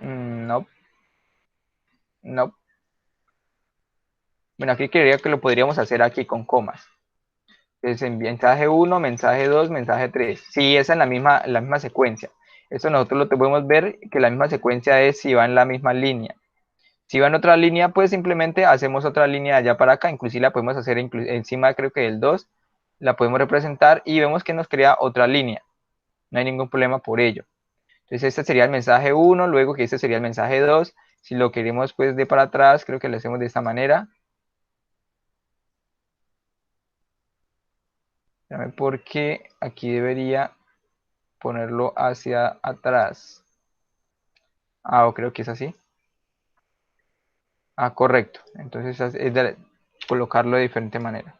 No, no. Bueno, aquí quería que lo podríamos hacer aquí con comas. Entonces, en mensaje 1, mensaje 2, mensaje 3. Sí, es en la misma secuencia. Esto nosotros lo podemos ver que la misma secuencia es si va en la misma línea. Si va en otra línea, pues simplemente hacemos otra línea de allá para acá. Inclusive la podemos hacer encima, creo que del 2. La podemos representar y vemos que nos crea otra línea. No hay ningún problema por ello. Entonces este sería el mensaje 1, luego que este sería el mensaje 2. Si lo queremos pues de para atrás, creo que lo hacemos de esta manera. Porque aquí debería ponerlo hacia atrás. O creo que es así. Correcto. Entonces es de colocarlo de diferente manera.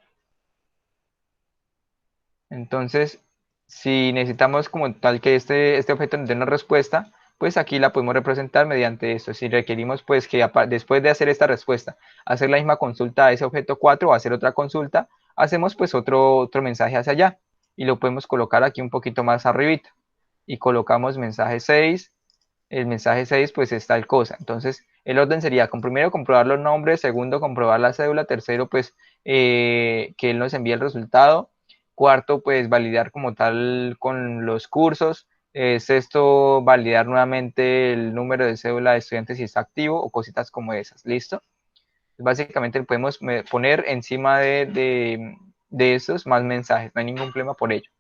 Entonces, si necesitamos como tal que este objeto nos dé una respuesta, pues aquí la podemos representar mediante esto. Si requerimos pues que después de hacer esta respuesta, hacer la misma consulta a ese objeto 4 o hacer otra consulta, hacemos pues otro mensaje hacia allá y lo podemos colocar aquí un poquito más arribita y colocamos mensaje 6. El mensaje 6 pues es tal cosa. Entonces el orden sería primero comprobar los nombres, segundo comprobar la cédula, tercero pues que él nos envíe el resultado, cuarto pues validar como tal con los cursos, sexto validar nuevamente el número de cédula de estudiantes si está activo o cositas como esas. ¿Listo? Básicamente podemos poner encima de esos más mensajes, no hay ningún problema por ello.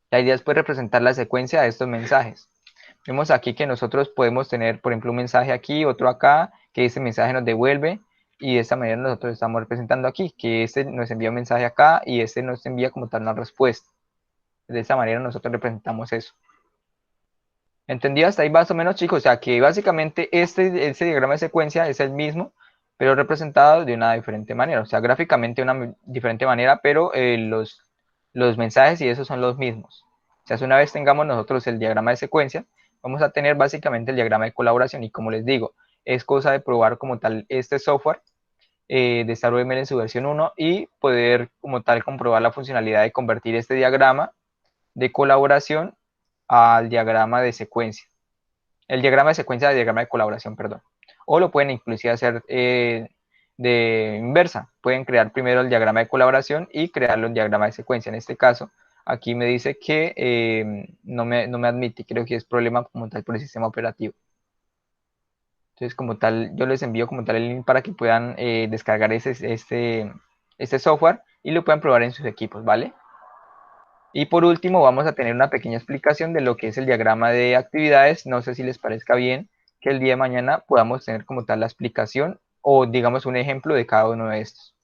La idea es pues representar la secuencia de estos mensajes. Vemos aquí que nosotros podemos tener, por ejemplo, un mensaje aquí, otro acá, que ese mensaje nos devuelve y de esta manera nosotros estamos representando aquí, que este nos envía un mensaje acá y este nos envía como tal una respuesta. De esta manera nosotros representamos eso. ¿Entendido hasta ahí más o menos, chicos? O sea, que básicamente este diagrama de secuencia es el mismo, pero representado de una diferente manera. O sea, gráficamente de una diferente manera, pero los mensajes y esos son los mismos. O sea, una vez tengamos nosotros el diagrama de secuencia, vamos a tener básicamente el diagrama de colaboración. Y como les digo, es cosa de probar como tal este software de StarUML en su versión 1 y poder como tal comprobar la funcionalidad de convertir este diagrama de colaboración al diagrama de secuencia. El diagrama de secuencia al diagrama de colaboración, perdón. O lo pueden inclusive hacer de inversa. Pueden crear primero el diagrama de colaboración y crearlo en diagrama de secuencia. En este caso, aquí me dice que no me admite. Creo que es problema como tal por el sistema operativo. Entonces, como tal, yo les envío como tal el link para que puedan descargar este software y lo puedan probar en sus equipos, ¿vale? Y por último, vamos a tener una pequeña explicación de lo que es el diagrama de actividades. No sé si les parezca bien que el día de mañana podamos tener como tal la explicación o digamos un ejemplo de cada uno de estos,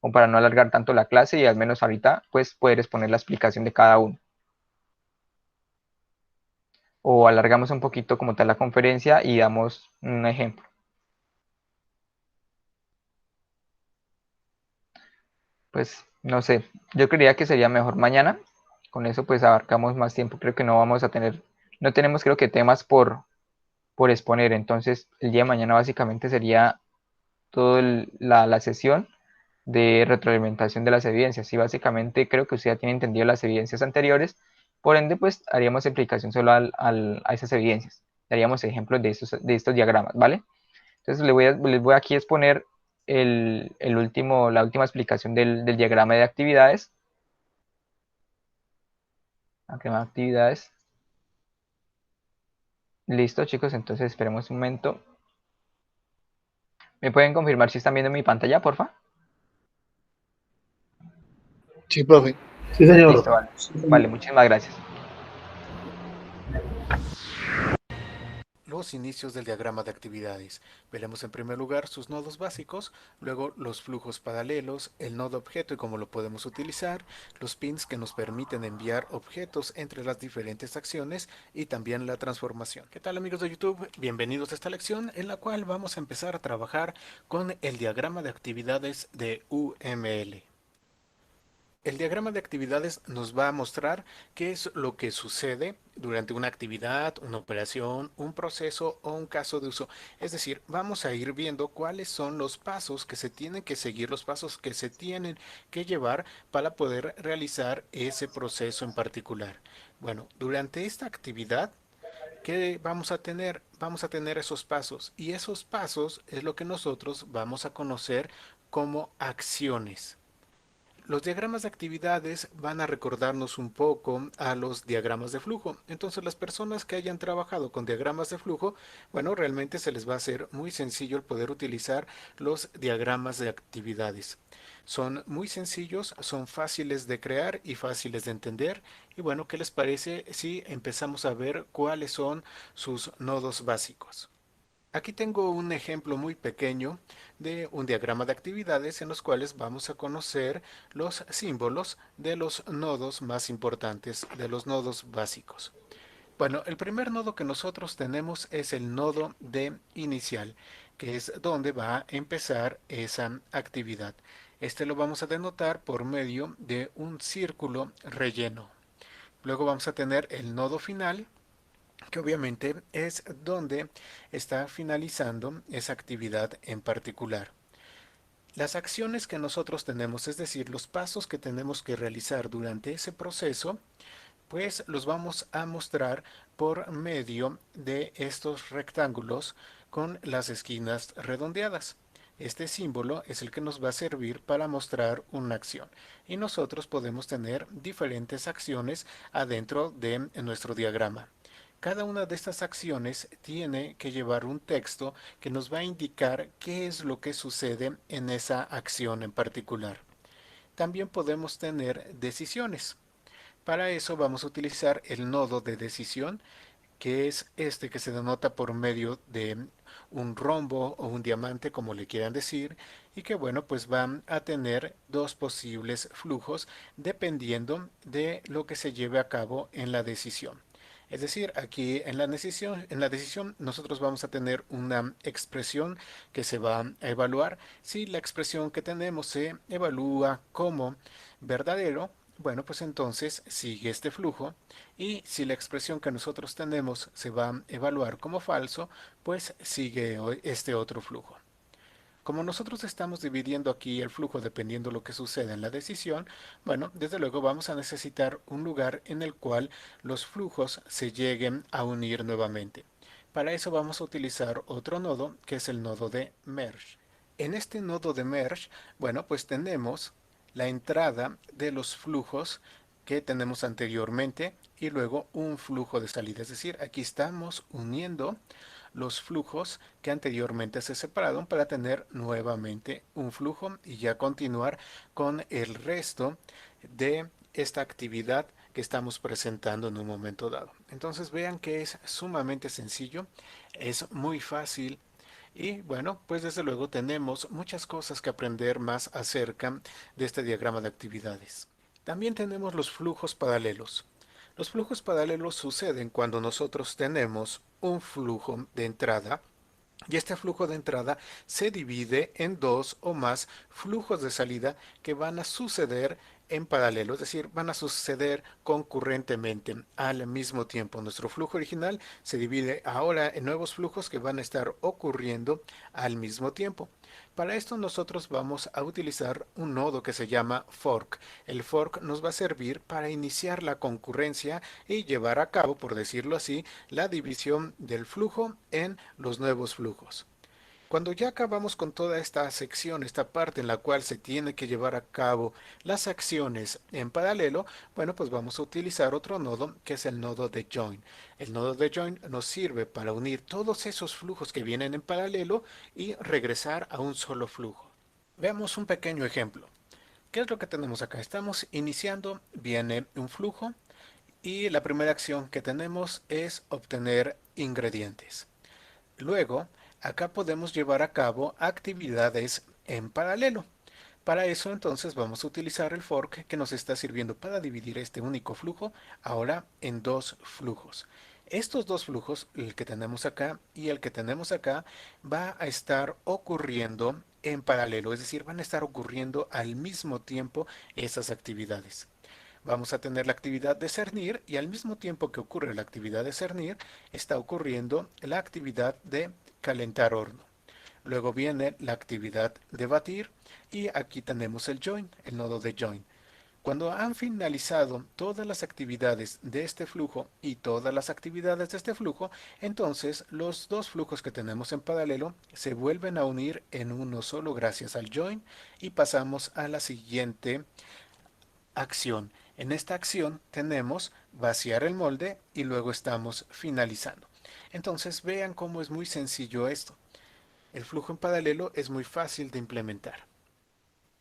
como para no alargar tanto la clase y al menos ahorita pues poder exponer la explicación de cada uno. O alargamos un poquito como tal la conferencia y damos un ejemplo. Pues no sé, yo creería que sería mejor mañana. Con eso pues abarcamos más tiempo. Creo que no vamos a tener, no tenemos creo que temas por exponer. Entonces, el día de mañana básicamente sería toda la sesión de retroalimentación de las evidencias. Y básicamente creo que usted ya tiene entendido las evidencias anteriores. Por ende, pues haríamos aplicación solo a esas evidencias. Daríamos ejemplos de estos diagramas, ¿vale? Entonces, les voy aquí a exponer la última explicación del diagrama de actividades. Diagrama de actividades. Listo, chicos, entonces esperemos un momento. ¿Me pueden confirmar si están viendo mi pantalla, porfa? Sí, profe. Sí, señor. Listo, vale. Vale, muchísimas gracias. Los inicios del diagrama de actividades. Veremos en primer lugar sus nodos básicos, luego los flujos paralelos, el nodo objeto y cómo lo podemos utilizar, los pins que nos permiten enviar objetos entre las diferentes acciones y también la transformación. ¿Qué tal, amigos de YouTube? Bienvenidos a esta lección en la cual vamos a empezar a trabajar con el diagrama de actividades de UML. El diagrama de actividades nos va a mostrar qué es lo que sucede durante una actividad, una operación, un proceso o un caso de uso. Es decir, vamos a ir viendo cuáles son los pasos que se tienen que seguir, los pasos que se tienen que llevar para poder realizar ese proceso en particular. Bueno, durante esta actividad, ¿qué vamos a tener? Vamos a tener esos pasos y esos pasos es lo que nosotros vamos a conocer como acciones. Los diagramas de actividades van a recordarnos un poco a los diagramas de flujo. Entonces, las personas que hayan trabajado con diagramas de flujo, bueno, realmente se les va a hacer muy sencillo el poder utilizar los diagramas de actividades. Son muy sencillos, son fáciles de crear y fáciles de entender. Y bueno, ¿qué les parece si empezamos a ver cuáles son sus nodos básicos? Aquí tengo un ejemplo muy pequeño de un diagrama de actividades en los cuales vamos a conocer los símbolos de los nodos más importantes, de los nodos básicos. Bueno, el primer nodo que nosotros tenemos es el nodo de inicial, que es donde va a empezar esa actividad. Este lo vamos a denotar por medio de un círculo relleno. Luego vamos a tener el nodo final, que obviamente es donde está finalizando esa actividad en particular. Las acciones que nosotros tenemos, es decir, los pasos que tenemos que realizar durante ese proceso, pues los vamos a mostrar por medio de estos rectángulos con las esquinas redondeadas. Este símbolo es el que nos va a servir para mostrar una acción y nosotros podemos tener diferentes acciones adentro de nuestro diagrama. Cada una de estas acciones tiene que llevar un texto que nos va a indicar qué es lo que sucede en esa acción en particular. También podemos tener decisiones. Para eso vamos a utilizar el nodo de decisión, que es este que se denota por medio de un rombo o un diamante, como le quieran decir, y que bueno, pues van a tener dos posibles flujos dependiendo de lo que se lleve a cabo en la decisión. Es decir, aquí en la decisión nosotros vamos a tener una expresión que se va a evaluar. Si la expresión que tenemos se evalúa como verdadero, bueno, pues entonces sigue este flujo, y si la expresión que nosotros tenemos se va a evaluar como falso, pues sigue este otro flujo. Como nosotros estamos dividiendo aquí el flujo dependiendo lo que suceda en la decisión, bueno, desde luego vamos a necesitar un lugar en el cual los flujos se lleguen a unir nuevamente. Para eso vamos a utilizar otro nodo, que es el nodo de merge. En este nodo de merge, bueno, pues tenemos la entrada de los flujos que tenemos anteriormente y luego un flujo de salida. Es decir, aquí estamos uniendo los flujos que anteriormente se separaron para tener nuevamente un flujo y ya continuar con el resto de esta actividad que estamos presentando en un momento dado. Entonces vean que es sumamente sencillo, es muy fácil. Y bueno, pues desde luego tenemos muchas cosas que aprender más acerca de este diagrama de actividades. También tenemos los flujos paralelos. Los flujos paralelos suceden cuando nosotros tenemos un flujo de entrada y este flujo de entrada se divide en dos o más flujos de salida que van a suceder en paralelo, es decir, van a suceder concurrentemente al mismo tiempo. Nuestro flujo original se divide ahora en nuevos flujos que van a estar ocurriendo al mismo tiempo. Para esto nosotros vamos a utilizar un nodo que se llama fork. El fork nos va a servir para iniciar la concurrencia y llevar a cabo, por decirlo así, la división del flujo en los nuevos flujos. Cuando ya acabamos con toda esta sección, esta parte en la cual se tiene que llevar a cabo las acciones en paralelo, bueno, pues vamos a utilizar otro nodo que es el nodo de join. El nodo de join nos sirve para unir todos esos flujos que vienen en paralelo y regresar a un solo flujo. Veamos un pequeño ejemplo. ¿Qué es lo que tenemos acá? Estamos iniciando, viene un flujo y la primera acción que tenemos es obtener ingredientes. Luego, acá podemos llevar a cabo actividades en paralelo. Para eso entonces vamos a utilizar el fork que nos está sirviendo para dividir este único flujo ahora en dos flujos. Estos dos flujos, el que tenemos acá y el que tenemos acá, va a estar ocurriendo en paralelo, es decir, van a estar ocurriendo al mismo tiempo esas actividades. Vamos a tener la actividad de cernir y al mismo tiempo que ocurre la actividad de cernir, está ocurriendo la actividad de calentar horno. Luego viene la actividad de batir y aquí tenemos el join, el nodo de join. Cuando han finalizado todas las actividades de este flujo y todas las actividades de este flujo, entonces los dos flujos que tenemos en paralelo se vuelven a unir en uno solo gracias al join y pasamos a la siguiente acción. En esta acción tenemos vaciar el molde y luego estamos finalizando. Entonces vean cómo es muy sencillo esto. El flujo en paralelo es muy fácil de implementar.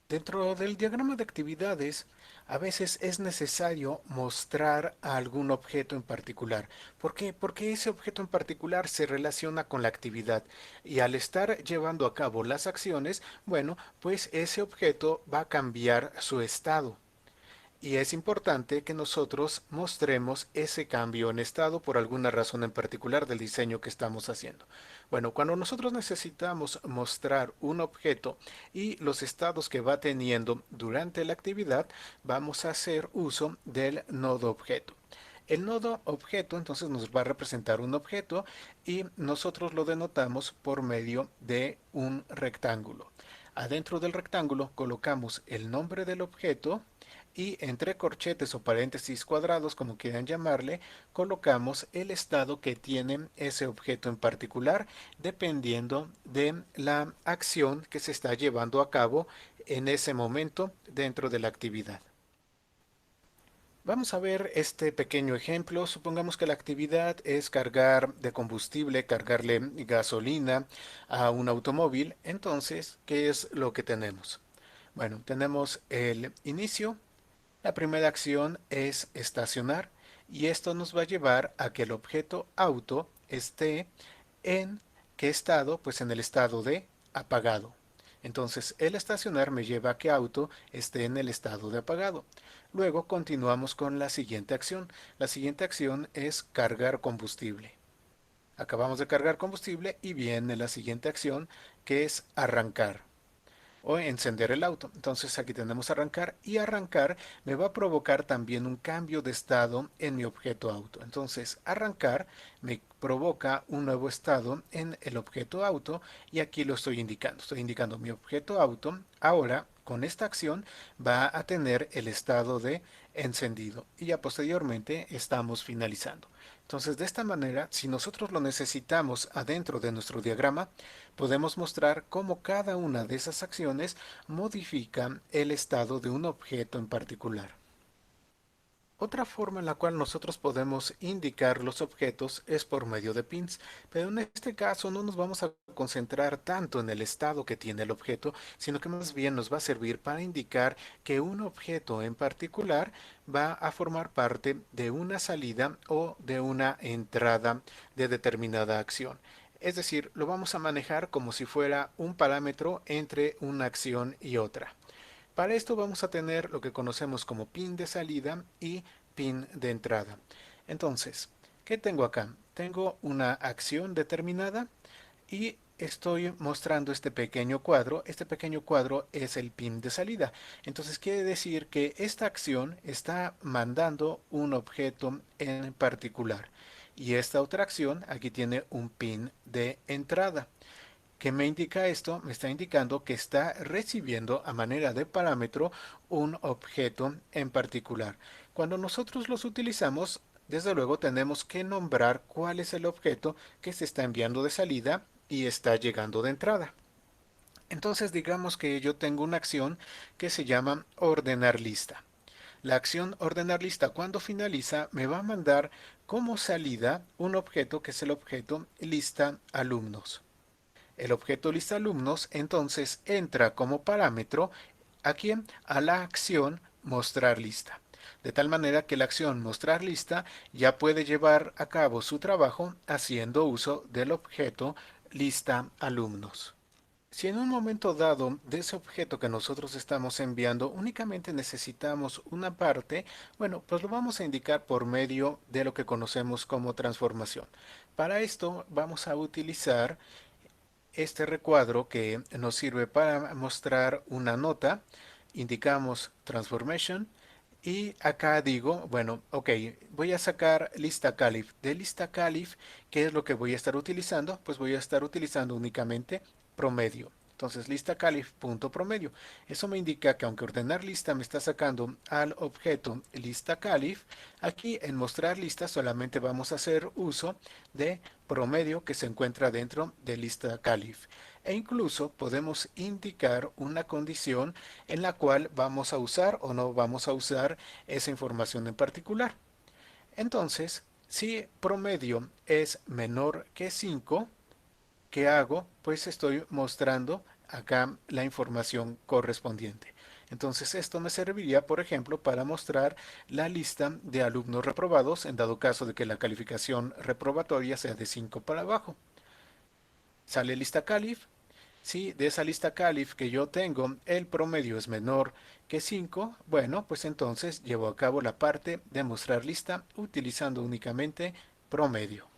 Dentro del diagrama de actividades, a veces es necesario mostrar a algún objeto en particular. ¿Por qué? Porque ese objeto en particular se relaciona con la actividad y al estar llevando a cabo las acciones, bueno, pues ese objeto va a cambiar su estado. Y es importante que nosotros mostremos ese cambio en estado por alguna razón en particular del diseño que estamos haciendo. Bueno, cuando nosotros necesitamos mostrar un objeto y los estados que va teniendo durante la actividad, vamos a hacer uso del nodo objeto. El nodo objeto entonces nos va a representar un objeto y nosotros lo denotamos por medio de un rectángulo. Adentro del rectángulo colocamos el nombre del objeto y entre corchetes o paréntesis cuadrados, como quieran llamarle, colocamos el estado que tiene ese objeto en particular, dependiendo de la acción que se está llevando a cabo en ese momento dentro de la actividad. Vamos a ver este pequeño ejemplo. Supongamos que la actividad es cargar de combustible, cargarle gasolina a un automóvil. Entonces, ¿qué es lo que tenemos? Bueno, tenemos el inicio. La primera acción es estacionar y esto nos va a llevar a que el objeto auto esté en ¿qué estado? Pues en el estado de apagado. Entonces el estacionar me lleva a que auto esté en el estado de apagado. Luego continuamos con la siguiente acción. La siguiente acción es cargar combustible. Acabamos de cargar combustible y viene la siguiente acción que es arrancar o encender el auto. Entonces aquí tenemos arrancar y arrancar me va a provocar también un cambio de estado en mi objeto auto. Entonces arrancar me provoca un nuevo estado en el objeto auto y aquí lo estoy indicando. Estoy indicando mi objeto auto ahora con esta acción va a tener el estado de encendido y ya posteriormente estamos finalizando. Entonces, de esta manera, si nosotros lo necesitamos adentro de nuestro diagrama, podemos mostrar cómo cada una de esas acciones modifica el estado de un objeto en particular. Otra forma en la cual nosotros podemos indicar los objetos es por medio de pins, pero en este caso no nos vamos a concentrar tanto en el estado que tiene el objeto, sino que más bien nos va a servir para indicar que un objeto en particular va a formar parte de una salida o de una entrada de determinada acción. Es decir, lo vamos a manejar como si fuera un parámetro entre una acción y otra. Para esto vamos a tener lo que conocemos como pin de salida y pin de entrada. Entonces, ¿qué tengo acá? Tengo una acción determinada y estoy mostrando este pequeño cuadro. Este pequeño cuadro es el pin de salida. Entonces quiere decir que esta acción está mandando un objeto en particular. Y esta otra acción aquí tiene un pin de entrada. ¿Qué me indica esto? Me está indicando que está recibiendo a manera de parámetro un objeto en particular. Cuando nosotros los utilizamos, desde luego tenemos que nombrar cuál es el objeto que se está enviando de salida y está llegando de entrada. Entonces digamos que yo tengo una acción que se llama ordenar lista. La acción ordenar lista cuando finaliza me va a mandar como salida un objeto que es el objeto lista alumnos. El objeto lista alumnos entonces entra como parámetro aquí a la acción mostrar lista. De tal manera que la acción mostrar lista ya puede llevar a cabo su trabajo haciendo uso del objeto lista alumnos. Si en un momento dado de ese objeto que nosotros estamos enviando únicamente necesitamos una parte, bueno, pues lo vamos a indicar por medio de lo que conocemos como transformación. Para esto vamos a utilizar este recuadro que nos sirve para mostrar una nota. Indicamos transformation Y acá digo, bueno, ok, voy a sacar lista calif. De lista calif, ¿qué es lo que voy a estar utilizando? Pues voy a estar utilizando únicamente promedio. Entonces, lista calif punto promedio. Eso me indica que aunque ordenar lista me está sacando al objeto lista calif, aquí en mostrar lista solamente vamos a hacer uso de promedio que se encuentra dentro de lista calif. E incluso podemos indicar una condición en la cual vamos a usar o no vamos a usar esa información en particular. Entonces, si promedio es menor que 5, ¿qué hago? Pues estoy mostrando acá la información correspondiente. Entonces esto me serviría, por ejemplo, para mostrar la lista de alumnos reprobados en dado caso de que la calificación reprobatoria sea de 5 para abajo. Sale lista calif. Si de esa lista calif que yo tengo el promedio es menor que 5, bueno, pues entonces llevo a cabo la parte de mostrar lista utilizando únicamente promedio.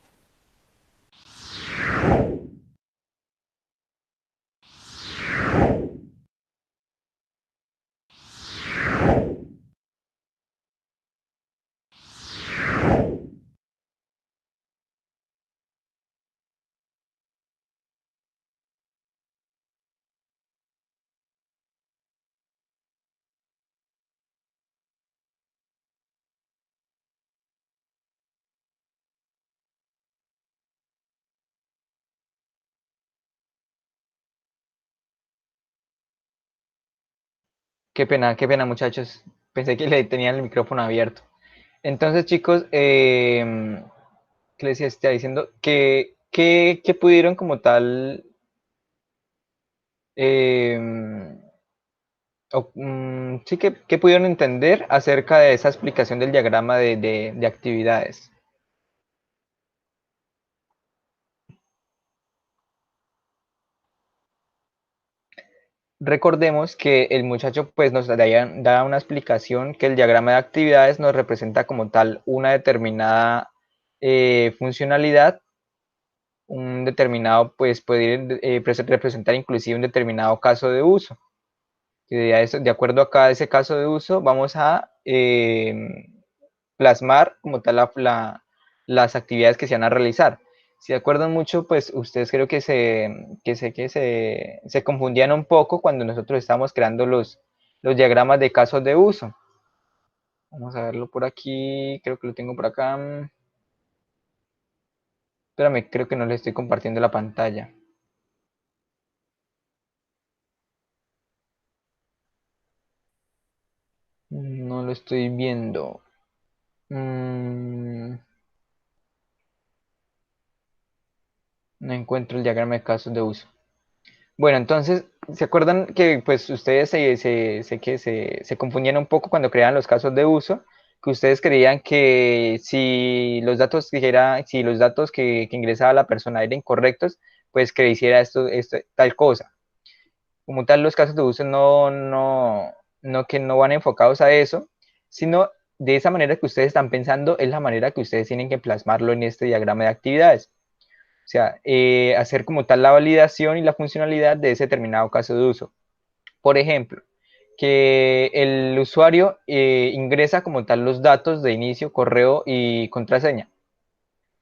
Qué pena muchachos. Pensé que le tenían el micrófono abierto. Entonces chicos, ¿qué les está diciendo? Que pudieron como tal, em, sí que pudieron entender acerca de esa explicación del diagrama de actividades. Recordemos que el muchacho pues nos da una explicación que el diagrama de actividades nos representa como tal una determinada funcionalidad, un determinado pues puede representar inclusive un determinado caso de uso. De acuerdo a cada ese caso de uso vamos a plasmar como tal las actividades que se van a realizar. Si de acuerdan mucho, pues ustedes creo que se confundían un poco cuando nosotros estamos creando los diagramas de casos de uso. Vamos a verlo por aquí, creo que lo tengo por acá. Espérame, creo que no le estoy compartiendo la pantalla. No lo estoy viendo. No encuentro el diagrama de casos de uso. Bueno, entonces, ¿se acuerdan que pues ustedes se confundían un poco cuando creaban los casos de uso? Que ustedes creían que si los datos si los datos que ingresaba la persona eran incorrectos, pues que hiciera esto, tal cosa. Como tal, los casos de uso no que no van enfocados a eso, sino de esa manera que ustedes están pensando es la manera que ustedes tienen que plasmarlo en este diagrama de actividades. O sea, hacer como tal la validación y la funcionalidad de ese determinado caso de uso. Por ejemplo, que el usuario ingresa como tal los datos de inicio, correo y contraseña.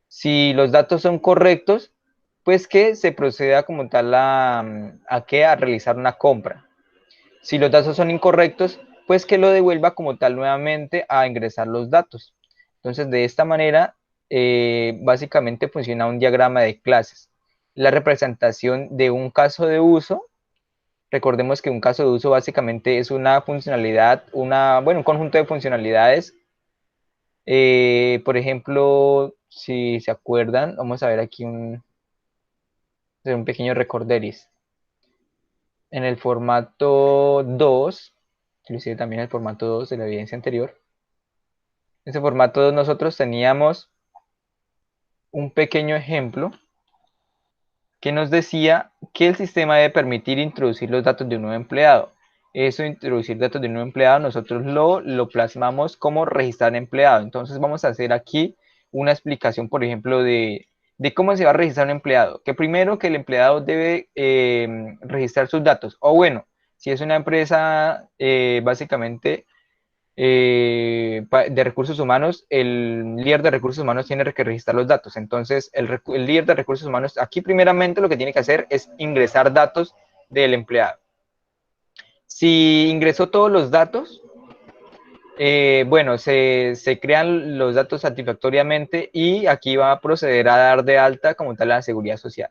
Si los datos son correctos, pues que se proceda como tal a realizar una compra. Si los datos son incorrectos, pues que lo devuelva como tal nuevamente a ingresar los datos. Entonces, de esta manera, básicamente funciona un diagrama de clases. La representación de un caso de uso, recordemos que un caso de uso básicamente es una funcionalidad, un conjunto de funcionalidades. Por ejemplo, si se acuerdan, vamos a ver aquí un pequeño recorderis. En el formato 2, inclusive también el formato 2 de la evidencia anterior, en ese formato 2 nosotros teníamos un pequeño ejemplo que nos decía que el sistema debe permitir introducir los datos de un nuevo empleado. Eso, introducir datos de un nuevo empleado, nosotros lo plasmamos como registrar empleado. Entonces vamos a hacer aquí una explicación, por ejemplo, de cómo se va a registrar un empleado. Que primero que el empleado debe registrar sus datos. O bueno, si es una empresa, básicamente de recursos humanos, el líder de recursos humanos tiene que registrar los datos. Entonces, el líder de recursos humanos aquí primeramente lo que tiene que hacer es ingresar datos del empleado. Si ingresó todos los datos, bueno, se crean los datos satisfactoriamente y aquí va a proceder a dar de alta como tal a la seguridad social.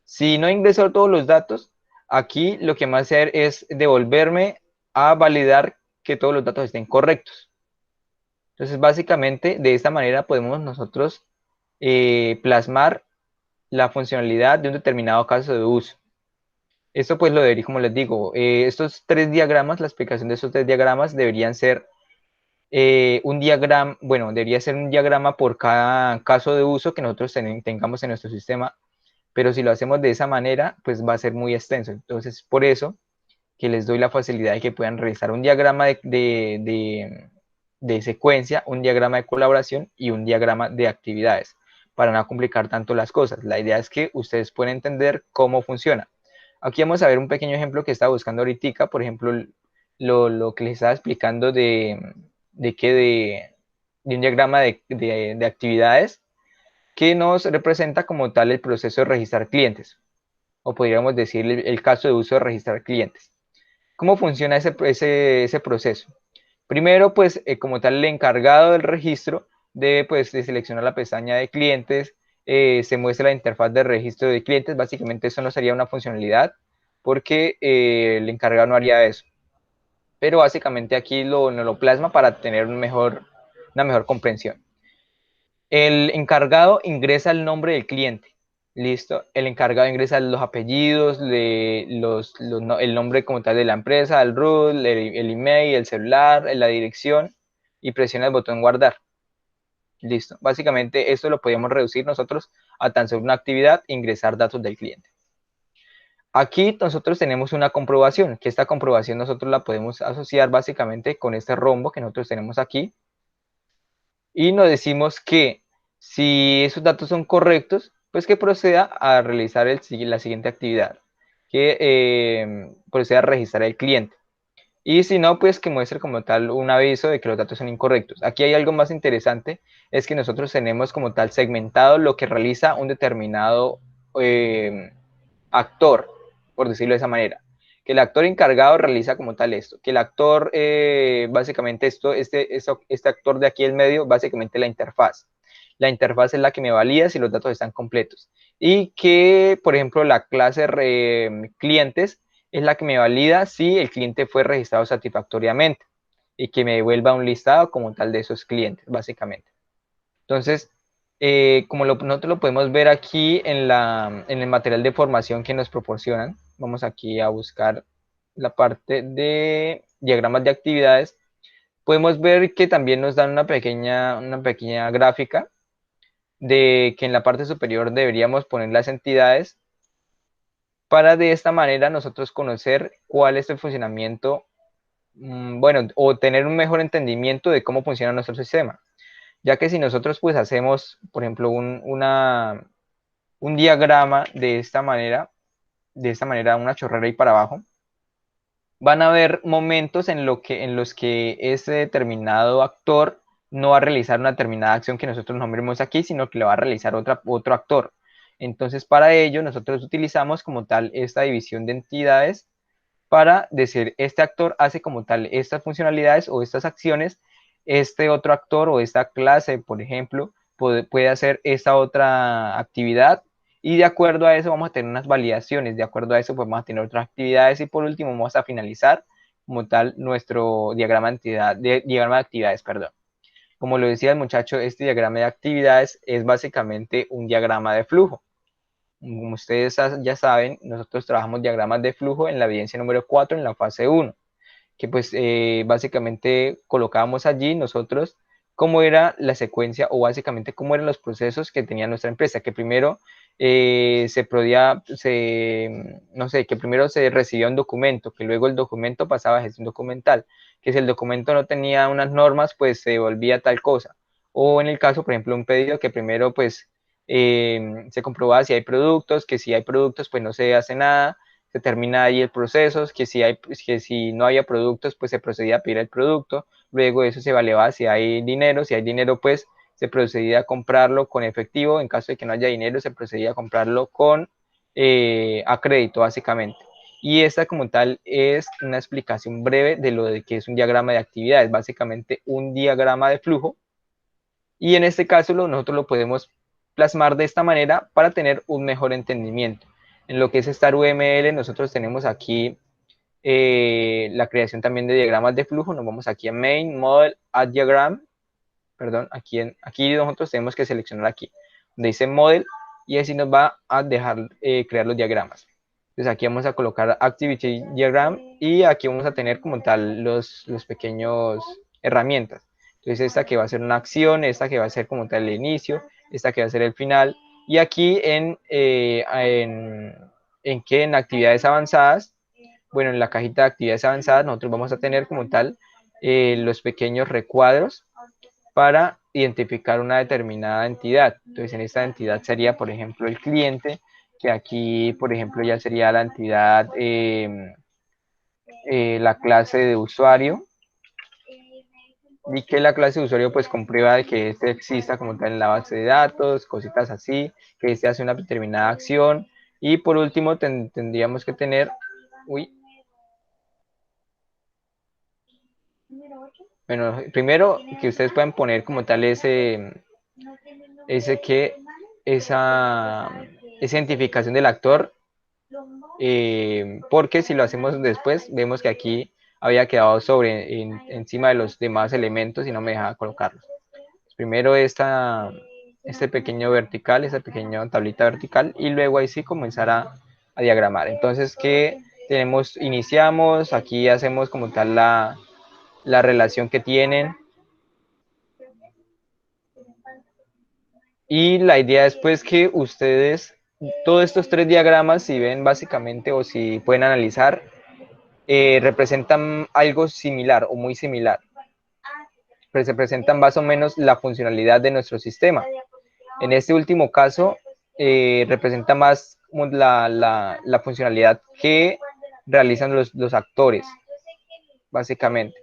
Si no ingresó todos los datos, aquí lo que va a hacer es devolverme a validar que todos los datos estén correctos. Entonces, básicamente, de esta manera podemos nosotros plasmar la funcionalidad de un determinado caso de uso. Esto pues lo debería, como les digo, estos 3 diagramas, la explicación de estos 3 diagramas deberían ser un diagrama, bueno, debería ser un diagrama por cada caso de uso que nosotros tengamos en nuestro sistema, pero si lo hacemos de esa manera, pues va a ser muy extenso. Entonces, por eso que les doy la facilidad de que puedan realizar un diagrama de secuencia, un diagrama de colaboración y un diagrama de actividades, para no complicar tanto las cosas. La idea es que ustedes puedan entender cómo funciona. Aquí vamos a ver un pequeño ejemplo que estaba buscando ahorita, por ejemplo, lo que les estaba explicando de un diagrama de actividades que nos representa como tal el proceso de registrar clientes, o podríamos decir el caso de uso de registrar clientes. ¿Cómo funciona ese proceso? Primero, pues, como tal, el encargado del registro debe, pues, de seleccionar la pestaña de clientes, se muestra la interfaz de registro de clientes. Básicamente eso no sería una funcionalidad porque el encargado no haría eso. Pero básicamente aquí nos lo plasma para tener una mejor comprensión. El encargado ingresa el nombre del cliente. Listo. El encargado ingresa los apellidos, el nombre como tal de la empresa, el root, el email, el celular, la dirección y presiona el botón guardar. Listo. Básicamente esto lo podemos reducir nosotros a tan solo una actividad, ingresar datos del cliente. Aquí nosotros tenemos una comprobación, que esta comprobación nosotros la podemos asociar básicamente con este rombo que nosotros tenemos aquí. Y nos decimos que si esos datos son correctos, pues que proceda a realizar la siguiente actividad, que proceda a registrar el cliente. Y si no, pues que muestre como tal un aviso de que los datos son incorrectos. Aquí hay algo más interesante, es que nosotros tenemos como tal segmentado lo que realiza un determinado actor, por decirlo de esa manera. Que el actor encargado realiza como tal esto, que el actor, básicamente este actor de aquí en medio, básicamente la interfaz. La interfaz es la que me valida si los datos están completos. Y que, por ejemplo, la clase clientes es la que me valida si el cliente fue registrado satisfactoriamente y que me devuelva un listado como tal de esos clientes, básicamente. Entonces, como nosotros lo podemos ver aquí en el material de formación que nos proporcionan, vamos aquí a buscar la parte de diagramas de actividades, podemos ver que también nos dan una pequeña gráfica de que en la parte superior deberíamos poner las entidades para de esta manera nosotros conocer cuál es el funcionamiento, bueno, o tener un mejor entendimiento de cómo funciona nuestro sistema. Ya que si nosotros pues hacemos, por ejemplo, un diagrama de esta manera, una chorrera y para abajo, van a haber momentos en los que ese determinado actor no va a realizar una determinada acción que nosotros nombremos aquí, sino que lo va a realizar otro actor. Entonces, para ello, nosotros utilizamos como tal esta división de entidades para decir, este actor hace como tal estas funcionalidades o estas acciones, este otro actor o esta clase, por ejemplo, puede hacer esta otra actividad y de acuerdo a eso vamos a tener unas validaciones, de acuerdo a eso pues vamos a tener otras actividades y por último vamos a finalizar como tal nuestro diagrama diagrama de actividades, perdón. Como lo decía el muchacho, este diagrama de actividades es básicamente un diagrama de flujo. Como ustedes ya saben, nosotros trabajamos diagramas de flujo en la evidencia número 4 en la fase 1, que pues básicamente colocábamos allí nosotros cómo era la secuencia o básicamente cómo eran los procesos que tenía nuestra empresa, que primero no sé, que primero se recibía un documento, que luego el documento pasaba a gestión documental, que si el documento no tenía unas normas, pues se volvía tal cosa. O en el caso, por ejemplo, un pedido que primero pues se comprobaba si hay productos, que si hay productos pues no se hace nada, se termina ahí el proceso, que si no había productos, pues se procedía a pedir el producto, luego eso se evaluaba si hay dinero, pues se procedía a comprarlo con efectivo, en caso de que no haya dinero, se procedía a comprarlo con a crédito, básicamente. Y esta como tal es una explicación breve de lo de que es un diagrama de actividades, básicamente un diagrama de flujo, y en este caso nosotros lo podemos plasmar de esta manera para tener un mejor entendimiento. En lo que es Star UML, nosotros tenemos aquí la creación también de diagramas de flujo. Nos vamos aquí a Main, Model, Add Diagram. Perdón, aquí nosotros tenemos que seleccionar aquí, donde dice Model, y así nos va a dejar crear los diagramas. Entonces aquí vamos a colocar Activity Diagram y aquí vamos a tener como tal los pequeños herramientas. Entonces esta que va a ser una acción, esta que va a ser como tal el inicio, esta que va a ser el final, y aquí en actividades avanzadas, bueno, en la cajita de actividades avanzadas nosotros vamos a tener como tal los pequeños recuadros para identificar una determinada entidad. Entonces, en esta entidad sería, por ejemplo, el cliente, que aquí, por ejemplo, ya sería la entidad, la clase de usuario, y que la clase de usuario pues comprueba de que este exista como tal en la base de datos, cositas así, que este hace una determinada acción, y por último tendríamos que tener, bueno, primero que ustedes pueden poner como tal esa identificación del actor, porque si lo hacemos después, vemos que aquí había quedado encima de los demás elementos y no me dejaba colocarlos. Primero este pequeño vertical, esta pequeña tablita vertical, y luego ahí sí comenzar a diagramar. Entonces, ¿qué tenemos? Iniciamos, aquí hacemos como tal la relación que tienen, y la idea es pues que ustedes, todos estos tres diagramas, si ven básicamente o si pueden analizar, representan algo similar o muy similar. Pues se presentan más o menos la funcionalidad de nuestro sistema. En este último caso, representa más la funcionalidad que realizan los actores, básicamente.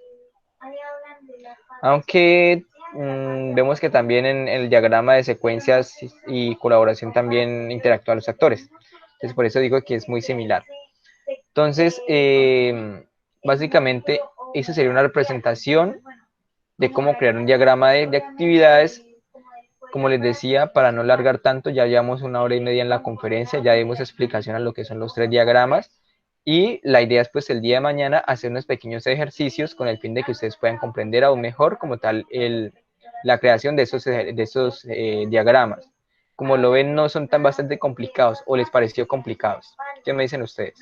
Aunque vemos que también en el diagrama de secuencias y colaboración también interactúan los actores. Entonces, por eso digo que es muy similar. Entonces, básicamente, eso sería una representación de cómo crear un diagrama de actividades. Como les decía, para no largar tanto, ya llevamos 1 hora y media en la conferencia, ya dimos explicación a lo que son los tres diagramas, y la idea es pues el día de mañana hacer unos pequeños ejercicios con el fin de que ustedes puedan comprender aún mejor como tal la creación de esos diagramas. Como lo ven, no son tan bastante complicados, o les pareció complicados. ¿Qué me dicen ustedes?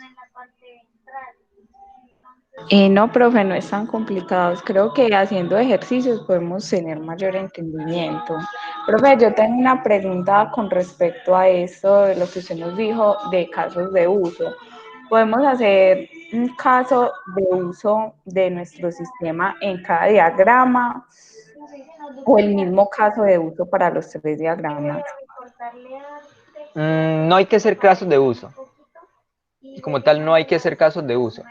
No, profe, no es tan complicados. Creo que haciendo ejercicios podemos tener mayor entendimiento. Profe, yo tengo una pregunta con respecto a eso, de lo que usted nos dijo de casos de uso. ¿Podemos hacer un caso de uso de nuestro sistema en cada diagrama o el mismo caso de uso para los tres diagramas? No hay que hacer casos de uso. Como tal, no hay que hacer casos de uso.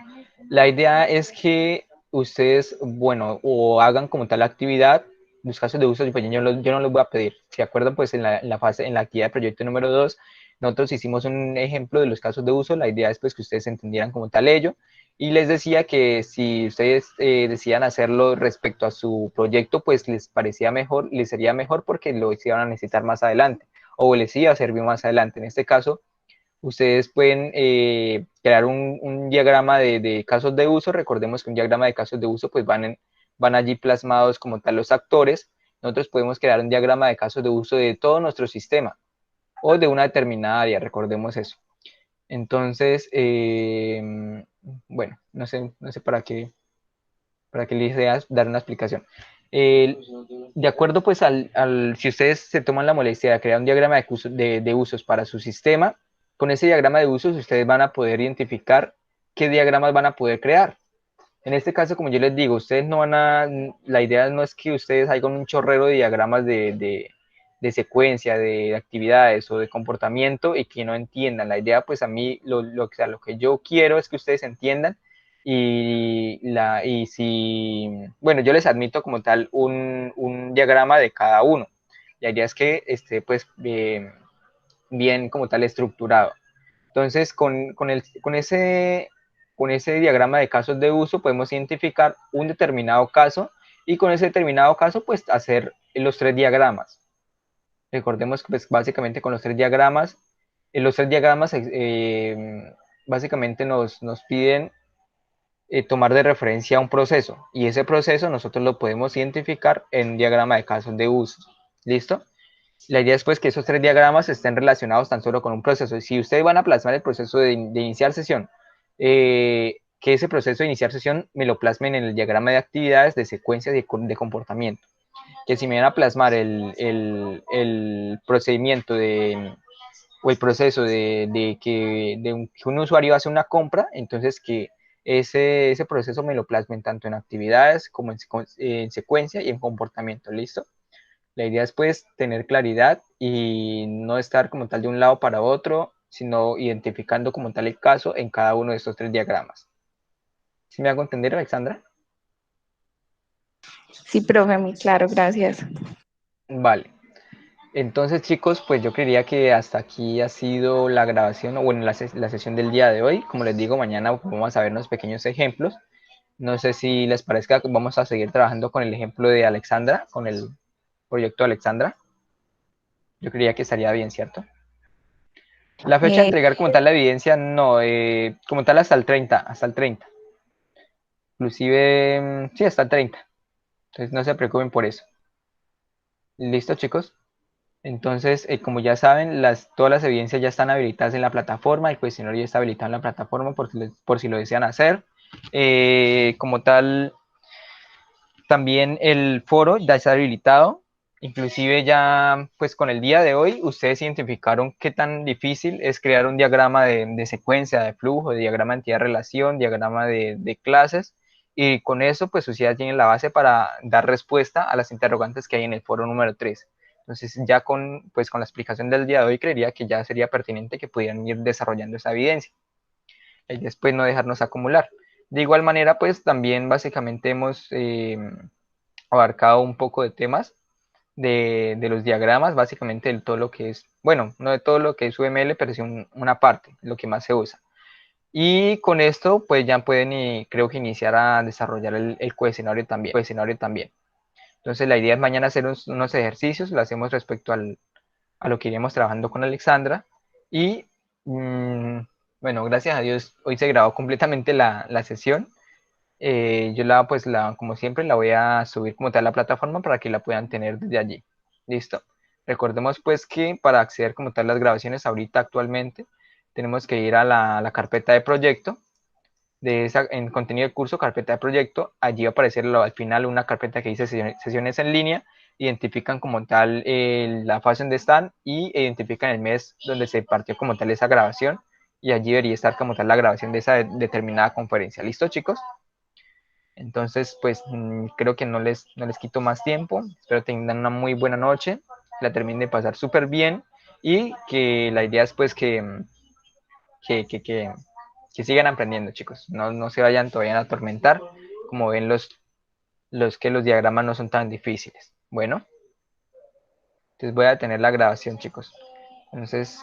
La idea es que ustedes, bueno, o hagan como tal la actividad. Los casos de uso, pues yo no los voy a pedir. ¿Se acuerdan? Pues en la actividad de proyecto número 2, nosotros hicimos un ejemplo de los casos de uso. La idea es pues que ustedes entendieran como tal ello. Y les decía que si ustedes decían hacerlo respecto a su proyecto, pues les parecía mejor, les sería mejor porque lo iban a necesitar más adelante, o les iba a servir más adelante. En este caso, ustedes pueden crear un diagrama de casos de uso. Recordemos que un diagrama de casos de uso pues van allí plasmados como tal los actores. Nosotros podemos crear un diagrama de casos de uso de todo nuestro sistema o de una determinada área, recordemos eso. Entonces, bueno, no sé para qué les idea dar una explicación. De acuerdo pues si ustedes se toman la molestia de crear un diagrama de usos para su sistema, con ese diagrama de usos ustedes van a poder identificar qué diagramas van a poder crear. En este caso, como yo les digo, ustedes no van a, la idea no es que ustedes hagan un chorrero de diagramas de de secuencia, de actividades o de comportamiento y que no entiendan. La idea, pues a mí, lo que yo quiero es que ustedes entiendan y si, bueno, yo les admito como tal un diagrama de cada uno. La idea es que esté pues bien como tal estructurado. Entonces, con ese diagrama de casos de uso podemos identificar un determinado caso y con ese determinado caso pues hacer los 3 diagramas. Recordemos que pues, básicamente con los tres diagramas básicamente nos piden tomar de referencia un proceso y ese proceso nosotros lo podemos identificar en un diagrama de casos de uso. ¿Listo? La idea es pues que esos 3 diagramas estén relacionados tan solo con un proceso. Si ustedes van a plasmar el proceso de iniciar sesión, que ese proceso de iniciar sesión me lo plasmen en el diagrama de actividades, de secuencias de comportamiento. Que si me van a plasmar el procedimiento o el proceso que un usuario hace una compra, entonces que ese proceso me lo plasmen tanto en actividades como en secuencia y en comportamiento. ¿Listo? La idea es pues tener claridad y no estar como tal de un lado para otro, sino identificando como tal el caso en cada uno de estos 3 diagramas. ¿Sí me hago entender, Alexandra? Sí, profe, muy claro, gracias. Vale. Entonces, chicos, pues yo creería que hasta aquí ha sido la grabación, o bueno, la sesión del día de hoy. Como les digo, mañana vamos a ver unos pequeños ejemplos. No sé si les parezca que vamos a seguir trabajando con el ejemplo de Alexandra, con el proyecto de Alexandra. Yo creería que estaría bien, ¿cierto? La fecha de Eh, entregar como tal la evidencia, no, como tal hasta el 30, hasta el 30. Inclusive, sí, hasta el 30. Entonces no se preocupen por eso. ¿Listo, chicos? Entonces, como ya saben, todas las evidencias ya están habilitadas en la plataforma, el cuestionario ya está habilitado en la plataforma por si lo desean hacer. Como tal, también el foro ya está habilitado. Inclusive ya, pues con el día de hoy, ustedes identificaron qué tan difícil es crear un diagrama de secuencia, de flujo, de diagrama de entidad-relación, diagrama de clases. Y con eso, pues ustedes ya tienen la base para dar respuesta a las interrogantes que hay en el foro número 3. Entonces, ya pues, con la explicación del día de hoy, creería que ya sería pertinente que pudieran ir desarrollando esa evidencia y después no dejarnos acumular. De igual manera, pues también básicamente hemos abarcado un poco de temas de los diagramas, básicamente de todo lo que es, bueno, no de todo lo que es UML, pero sí una parte, lo que más se usa. Y con esto, pues ya pueden, creo que iniciar a desarrollar el cuestionario también. Entonces, la idea es mañana hacer unos ejercicios, lo hacemos respecto a lo que iremos trabajando con Alexandra. Y, bueno, gracias a Dios, hoy se grabó completamente la sesión. Yo como siempre, la voy a subir como tal a la plataforma para que la puedan tener desde allí. Listo. Recordemos pues que para acceder como tal las grabaciones ahorita actualmente, tenemos que ir a la carpeta de proyecto, en contenido del curso, carpeta de proyecto, allí va a aparecer al final una carpeta que dice sesiones en línea, identifican como tal la fase donde están y identifican el mes donde se partió como tal esa grabación y allí debería estar como tal la grabación de esa determinada conferencia. ¿Listo, chicos? Entonces, pues creo que no les quito más tiempo. Espero tengan una muy buena noche, la terminen de pasar súper bien y que la idea es pues que, que, que, que sigan aprendiendo, chicos. No se vayan todavía a atormentar, como ven los diagramas no son tan difíciles. Bueno, entonces voy a tener la grabación, chicos. Entonces,